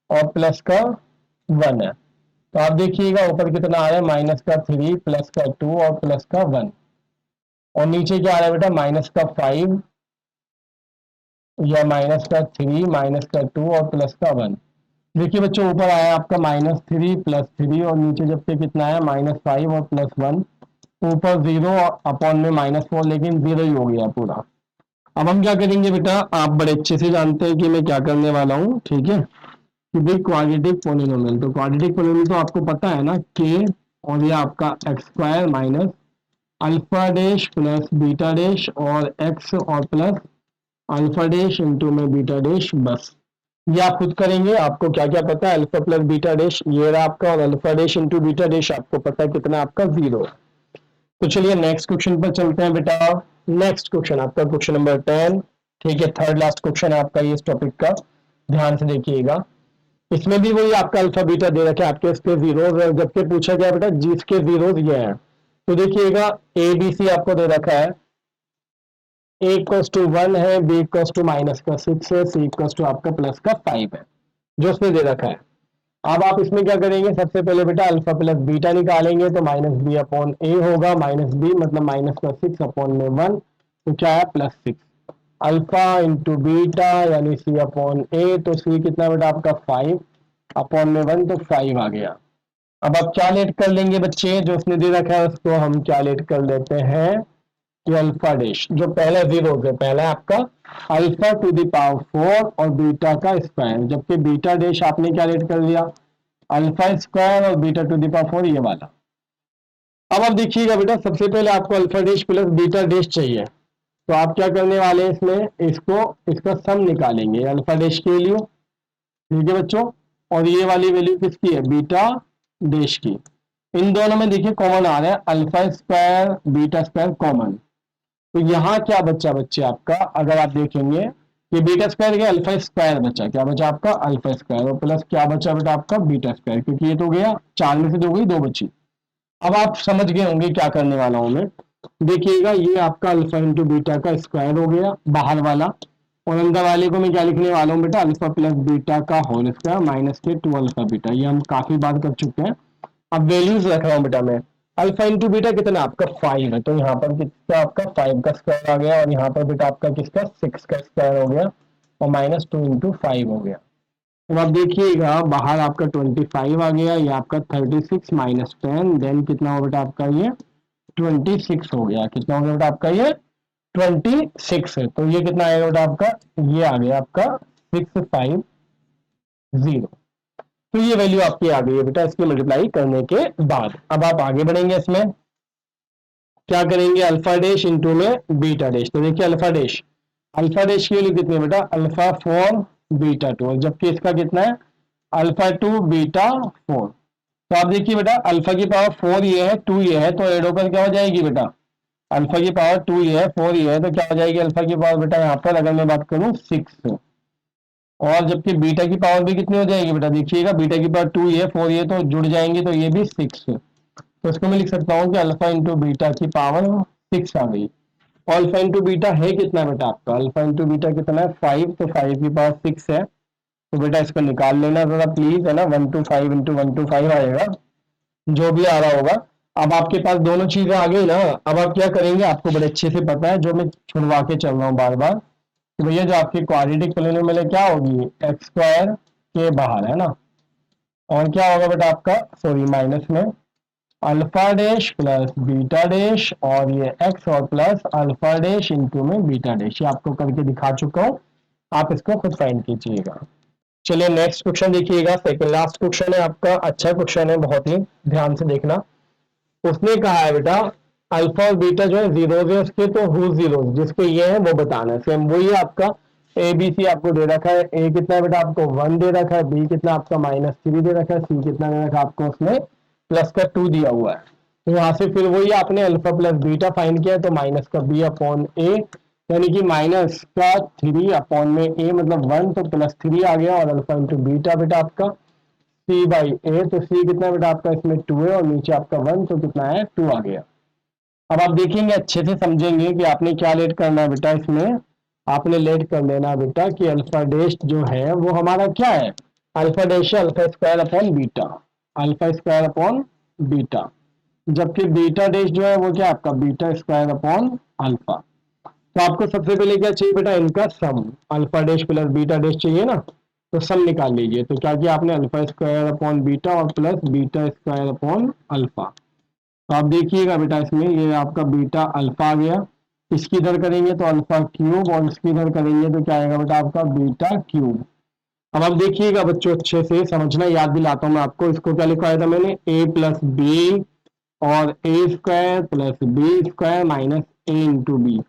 और +1 है। तो आप देखिएगा ऊपर कितना आ रहा है -3 +2 और +1, और नीचे क्या आ रहा है बेटा -5 या -3 -2 और +1। देखिए बच्चों ऊपर आया आपका -3 +3 और नीचे जब से कितना है -5 और +1, ऊपर 0 अपॉन में -4, लेकिन 0 ही हो गया पूरा। अब हम क्या करेंगे बेटा, आप बड़े अच्छे से जानते हैं कि मैं क्या करने वाला हूँ, ठीक है, कि भाई क्वाड्रेटिक पोलिनोमियल, तो क्वाड्रेटिक पोलिनोमियल तो आपको पता है ना, के और ये आपका x² minus alpha dash plus beta dash और x और प्लस अल्फा डैश इंटू में बीटा डैश, बस ये आप खुद करेंगे। आपको क्या क्या पता है, अल्फा प्लस बीटा डैश ये रहा आपका, और alpha dash into beta dash आपको पता है कितना आपका 0। तो चलिए नेक्स्ट क्वेश्चन पर चलते हैं बेटा। नेक्स्ट क्वेश्चन आपका क्वेश्चन नंबर 10, ठीक है, थर्ड लास्ट क्वेश्चन है आपका ये इस टॉपिक का, ध्यान से देखिएगा। इसमें भी वही आपका अल्फा बीटा दे रखा है आपके इसके जीरोज, जबकि पूछा गया बेटा जिसके जीरोज ये हैं। तो देखिएगा ए बी सी आपको दे रखा है, ए इक्वल्स टू 1 है, बी इक्वल्स टू -6 है, सी इक्वल्स टू आपका +5 है, जो उसमें दे रखा है। अब आप इसमें क्या करेंगे, सबसे पहले बेटा अल्फा प्लस बीटा निकालेंगे, तो -b अपॉन ए होगा, -b मतलब -6 अपॉन में 1, तो क्या है +6, अल्फा इंटू बीटा यानी सी अपॉन ए, तो सी कितना बेटा आपका 5 अपॉन में 1, तो 5 आ गया। अब आप क्या लेट कर लेंगे बच्चे, जो उसने दे रखा है उसको हम क्या लेट कर लेते हैं कि अल्फा डैश, जो पहला जीरो है, पहला आपका अल्फा टू द पावर 4 और बीटा का स्क्वायर, जबकि बीटा डैश आपने क्या लेट कर लिया अल्फा स्क्वायर और बीटा टू द पावर 4 ये वाला। अब आप देखिएगा बेटा सबसे पहले आपको alpha dash plus beta dash चाहिए, तो आप क्या करने वाले हैं इसमें, इसको इसका सम निकालेंगे अल्फा डैश के लिए, ठीक है बच्चों, और ये वाली वैल्यू किसकी है बीटा डैश की। इन दोनों में देखिए कॉमन आ रहा है alpha square beta square common, तो यहाँ क्या बच्चा बच्चे आपका, अगर आप देखेंगे ये बीटा स्क्वायर गया अल्फा स्क्वायर बचा, क्या बचा आपका अल्फा स्क्वायर, और प्लस क्या बचा बेटा आपका बीटा स्क्वायर, क्योंकि ये तो गया 4 में से 2 गई 2 बची। अब आप समझ गए होंगे क्या करने वाला हूं मैं, देखिएगा ये आपका अल्फा इंटू बीटा का स्क्वायर हो गया बाहर वाला, और अंदर वाले को मैं क्या लिखने वाला हूँ बेटा अल्फा प्लस बीटा का होल स्क्वायर -2 अल्फा बीटा, ये हम काफी बार कर चुके हैं। अब वैल्यूज रख रहा हूँ बेटा मैं, अल्फा इंटू बीटा कितना आपका 5 है, तो यहाँ पर कितना आपका 5 का स्क्वायर आ गया, और यहाँ पर बेटा आपका किसका 6 का स्क्वायर हो गया, और -2 × 5 हो गया। तो आप देखिएगा बाहर आपका 25 आ गया, ये आपका 36 -10, देन कितना हो बेटा आपका ये 26 हो गया। कितना हो गया बेटा आपका ये 26 है, तो ये कितना आएगा बेटा आपका, ये आ गया आपका 650। तो ये वैल्यू आपकी आ गई है बेटा इसकी मल्टीप्लाई करने के बाद। अब आप आगे बढ़ेंगे, इसमें क्या करेंगे, अल्फा डैश इंटू में बीटा डैश। तो देखिए अल्फा डैश की वैल्यू कितनी है बेटा, अल्फा 4 बीटा 2, जबकि इसका कितना है अल्फा 2 बीटा 4। तो आप देखिए बेटा अल्फा की पावर 4 ये है, 2 ये है, तो एड होकर क्या हो जाएगी बेटा, अल्फा की पावर 2 ये है, 4 ये है, तो क्या हो जाएगी अल्फा की पावर बेटा यहाँ पर अगर मैं बात करूँ 6, और जबकि बीटा की पावर भी कितनी हो जाएगी बेटा, देखिएगा बीटा की पावर 2 ये 4 ये तो जुड़ जाएंगे, तो ये भी 6। तो इसको मैं लिख सकता हूँ कि अल्फा इंटू बीटा की पावर 6 आ गई। अल्फा इंटू बीटा है कितना बेटा आपका, अल्फा इंटू बीटा कितना है 5, तो 5 की पावर 6 है, तो बेटा इसको निकाल लेना जरा प्लीज, है ना, 125 इंटू 125 आएगा, जो भी आ रहा होगा। अब आपके पास दोनों चीजें आ गई ना, अब आप क्या करेंगे, आपको बड़े अच्छे से पता है, जो मैं छुड़वा के चल रहा हूँ बार बार, कि भैया जो आपकी क्वाड्रेटिक पॉलिनोमियल है क्या होगी, एक्स स्क्वायर के बाहर, है ना, और क्या होगा बेटा आपका, सॉरी माइनस में alpha dash plus beta dash, और ये एक्स और प्लस अल्फा डैश इंटू में बीटा डैश, ये आपको करके दिखा चुका हूँ, आप इसको खुद फाइंड कीजिएगा। चलिए नेक्स्ट क्वेश्चन देखिएगा, सेकंड लास्ट क्वेश्चन है आपका, अच्छा क्वेश्चन है, बहुत ही ध्यान से देखना। उसने कहा है बेटा अल्फा और बीटा जो है जीरोज है उसके, तो हु जीरोज जिसके ये है वो बताना है। सेम वही है आपका, ए बी सी आपको दे रखा है, ए कितना है बेटा आपको 1 दे रखा है, बी कितना आपका -3 दे रखा है, सी कितना दे रखा है आपको उसमें प्लस का 2 दिया हुआ है। तो यहाँ से फिर वही आपने अल्फा प्लस बीटा फाइंड किया, तो माइनस का बी अपॉन ए, यानी कि माइनस का 3 अपॉन में ए मतलब 1, तो +3 आ गया, और अल्फा इंटू बीटा बेटा आपका सी बाई ए, तो सी कितना बेटा आपका इसमें 2 है, और नीचे आपका 1, तो कितना है 2 आ गया। अब आप देखेंगे अच्छे से समझेंगे कि आपने क्या लेट करना है बेटा, इसमें आपने लेट कर लेना बेटा कि अल्फा डैश जो है वो हमारा क्या है, अल्फा डैश है alpha square upon beta, alpha square upon beta, जबकि बीटा डैश जो है वो क्या आपका बीटा स्क्वायर अपॉन अल्फा। तो आपको सबसे पहले क्या चाहिए बेटा, इनका sum, alpha dash plus beta dash चाहिए ना, तो सम निकाल लीजिए। तो क्या किया आपने, अल्फा स्क्वायर अपॉन बीटा और plus beta square upon alpha. तो आप देखिएगा बेटा इसमें ये आपका बीटा अल्फा आ गया, इसकी इधर करेंगे तो अल्फा क्यूब, और इसकी इधर करेंगे तो क्या आएगा बेटा आपका बीटा क्यूब। अब आप देखिएगा बच्चों अच्छे से समझना, याद दिलाता हूँ मैं आपको, इसको क्या लिखवाया था मैंने, ए प्लस बी और a square plus B square minus a into b,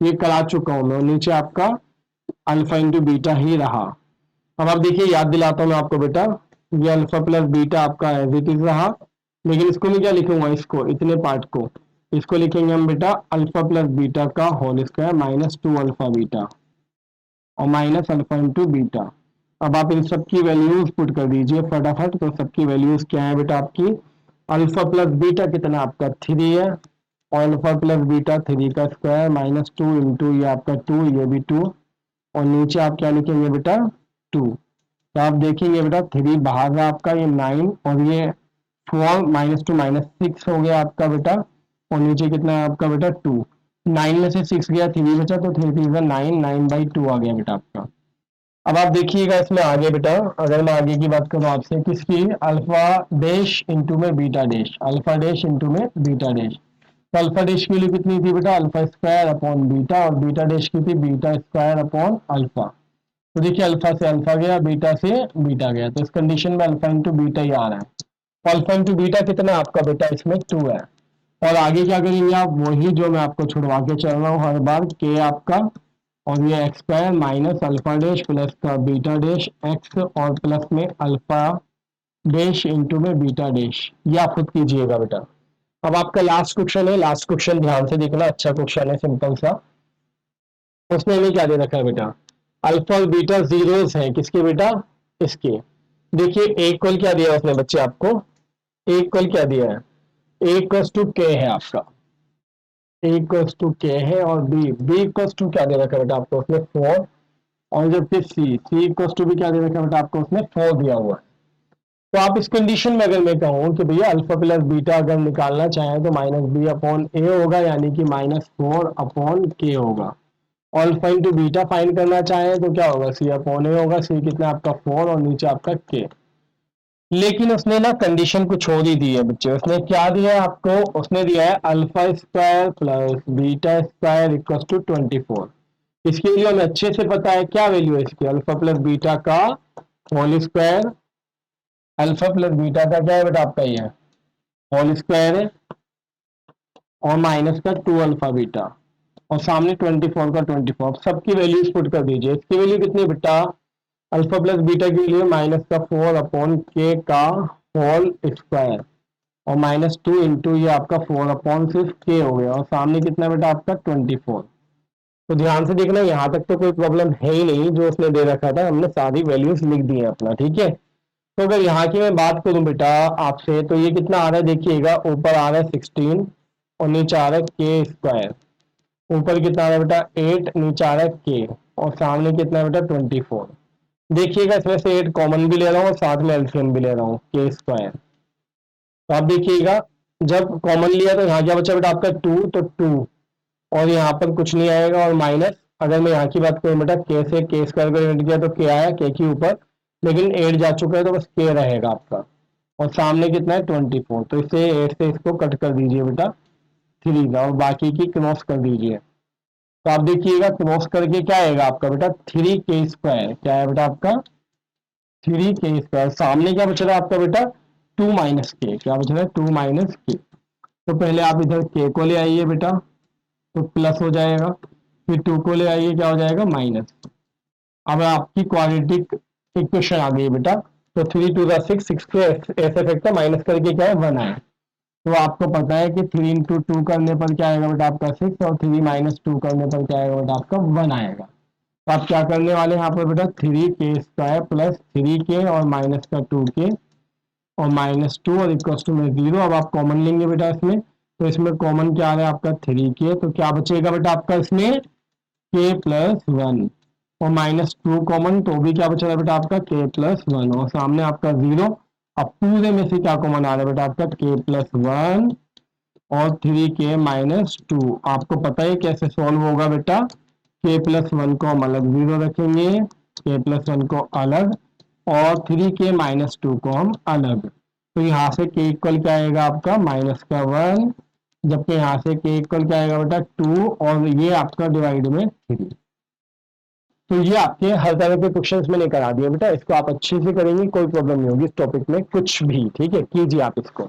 ये करा चुका हूं मैं, नीचे आपका अल्फा इंटू बीटा ही रहा। अब आप देखिए याद दिलाता हूं मैं आपको बेटा, ये अल्फा प्लस बीटा आपका एज इट इज रहा, लेकिन इसको मैं क्या लिखूंगा, इसको इतने पार्ट को इसको लिखेंगे हम बेटा अल्फा प्लस बीटा का होल स्क्वायर -2 अल्फा बीटा और माइनस अल्फा इंटू बीटा। अब आप इन सबकी वैल्यूज पुट कर दीजिए फटाफट, तो सबकी वैल्यूज क्या है बेटा आपकी, अल्फा प्लस बीटा कितना आपका 3 है, और अल्फा प्लस बीटा 3 का स्क्वायर -2 इंटू ये आपका 2, ये भी 2, और नीचे आप क्या लिखेंगे बेटा 2। तो आप देखेंगे बेटा 3 बाहर रहा आपका, ये 9 और ये 4 -2 -6 हो गया आपका बेटा, और नीचे कितना है आपका बेटा 2, 9 में से 6 गया 3 बचा, तो 3 3 9, 9/2 आ गया बेटा आपका। अब आप देखिएगा इसमें आगे बेटा, अगर मैं आगे की बात करूं आपसे किसकी, अल्फा डैश इंटू में beta dash, alpha dash into में बीटा डैश। तो अल्फा डैश की वैल्यू कितनी थी बेटा, अल्फा स्क्वायर अपॉन बीटा, और बीटा डैश की थी बीटा स्क्वायर अपॉन अल्फा। तो देखिए अल्फा से अल्फा गया, बीटा से बीटा गया, तो इस कंडीशन में अल्फा इंटू बीटा ही आ रहा है। तो अल्फा इंटू बीटा कितना आपका बेटा इसमें 2 है, और आगे क्या करेंगे आप, वही जो मैं आपको छुड़वा के चल रहा हूँ हर बार, के आपका और ये x square minus alpha dash plus का बीटा डैश एक्स, और प्लस में अल्फा डैश इंटू में बीटा डैश, ये आप खुद कीजिएगा बेटा। अब आपका लास्ट क्वेश्चन है, लास्ट क्वेश्चन ध्यान से देखना, अच्छा क्वेश्चन है सिंपल सा। उसमें हमें क्या दे रखा है बेटा, अल्फा और बीटा जीरोस है किसके बेटा, इसके। देखिए ए इक्वल क्या दिया है उसने बच्चे आपको, ए इक्वल क्या दिया है, ए इक्वल टू के है आपका, ए इक्वल टू के है, और बी इक्वल टू क्या दे रखा है बेटा आपको उसमें 4, और जबकि सी इक्वल टू भी क्या दे रखा है बेटा आपको उसमें 4 दिया हुआ है। तो आप इस कंडीशन में अगर मैं कहूँ कि भैया अल्फा प्लस बीटा अगर निकालना चाहें तो माइनस बी अपॉन ए होगा, यानी कि -4 अपॉन के होगा। अल्फा इंटू बीटा फाइंड करना चाहें तो क्या होगा, सी अपॉन ए होगा। सी कितना आपका 4 और नीचे आपका के। लेकिन उसने ना कंडीशन कुछ और ही दी है बच्चे। उसने क्या दिया है आपको, उसने दिया है alpha square plus beta square equal to 24। इसकी वैल्यू हमें अच्छे से पता है, क्या वैल्यू है इसकी, अल्फा प्लस बीटा का whole square. Alpha plus beta का क्या है बेटा आपका, ये होल स्क्वायर है और माइनस का 2 अल्फा बीटा और सामने 24 का 24। सबकी वैल्यूज पुट कर दीजिए। इसकी वैल्यू कितनी बेटा, अल्फा प्लस बीटा के लिए माइनस का 4 अपॉन के का होल स्क्वायर और -2 इंटू ये आपका 4 अपॉन सिर्फ के हो गया और सामने कितना बेटा आपका 24। तो ध्यान से देखना, यहाँ तक तो कोई प्रॉब्लम है ही नहीं, जो उसने दे रखा था हमने सारी वैल्यूज लिख दी है अपना, ठीक है। तो अगर यहाँ की मैं बात करूं बेटा आपसे, तो ये कितना आ रहा है देखिएगा, ऊपर आ रहा है 16 और नीचे आ रहा है के स्क्वायर। ऊपर कितना आ रहा है बेटा 8, नीचे आ रहा है के और सामने कितना है बेटा 24। देखिएगा इसमें से 8 कॉमन भी ले रहा हूँ और साथ में एलसीएम भी ले रहा हूँ, के स्क्वायर। तो आप देखिएगा जब कॉमन लिया तो यहाँ क्या बचा बेटा आपका 2, तो 2 और यहाँ पर कुछ नहीं आएगा और माइनस। अगर मैं यहाँ की बात करूँ बेटा, के से के स्क्वायर को यूनिट किया तो के आया के के ऊपर, लेकिन 8 जा चुका है तो बस के रहेगा आपका और सामने कितना है 24। तो इसे 8 से इसको कट कर दीजिए बेटा 3 का और बाकी की क्रॉस कर दीजिए। तो आप देखिएगा क्रॉस करके क्या आएगा आपका बेटा 3 के स्क्वायर। क्या है बेटा आपका 3 के स्क्वायर। सामने क्या बच रहा है आपका बेटा 2 माइनस के। क्या बच रहा है 2 माइनस के। तो पहले आप इधर के को ले आइए बेटा, तो प्लस हो जाएगा, फिर 2 को ले आइए, क्या हो जाएगा माइनस। अब आपकी क्वाड्रेटिक इक्वेशन आ गई बेटा। तो 3 टू 6, 6 के ऐसे फैक्टर माइनस करके क्या है 1 आए। तो आपको पता है कि 3 इंटू 2 करने पर क्या आएगा बेटा आपका 6 और 3 माइनस 2 करने पर क्या आएगा बेटा आपका 1 आएगा। तो आप क्या करने वाले हैं यहाँ पर बेटा 3 के स्क्वायर प्लस 3 के और माइनस का 2 के और -2 और इक्वल टू में 0। अब आप कॉमन लेंगे बेटा इसमें, तो इसमें कॉमन क्या आ रहा है आपका 3 के। तो क्या बचेगा बेटा आपका इसमें के प्लस 1 और -2 कॉमन, तो भी क्या बच रहा है बेटा आपका के प्लस 1 और सामने आपका 0। अब पूरे में से क्या कॉमन आ रहा है बेटा आपका के प्लस 1 और 3 के -2। आपको पता है कैसे सॉल्व होगा बेटा, के प्लस 1 को हम अलग 0 रखेंगे, के प्लस 1 को अलग और 3 के -2 को हम अलग। तो यहाँ से के इक्वल क्या आएगा आपका माइनस का 1, जबकि यहाँ से के इक्वल क्या आएगा बेटा 2 और ये आपका डिवाइड में 3। तो ये आपके हर तरह के क्वेश्चंस मैंने करा दिए बेटा। इसको आप अच्छे से करेंगे, कोई प्रॉब्लम नहीं होगी इस टॉपिक में कुछ भी, ठीक है। कीजिए आप इसको।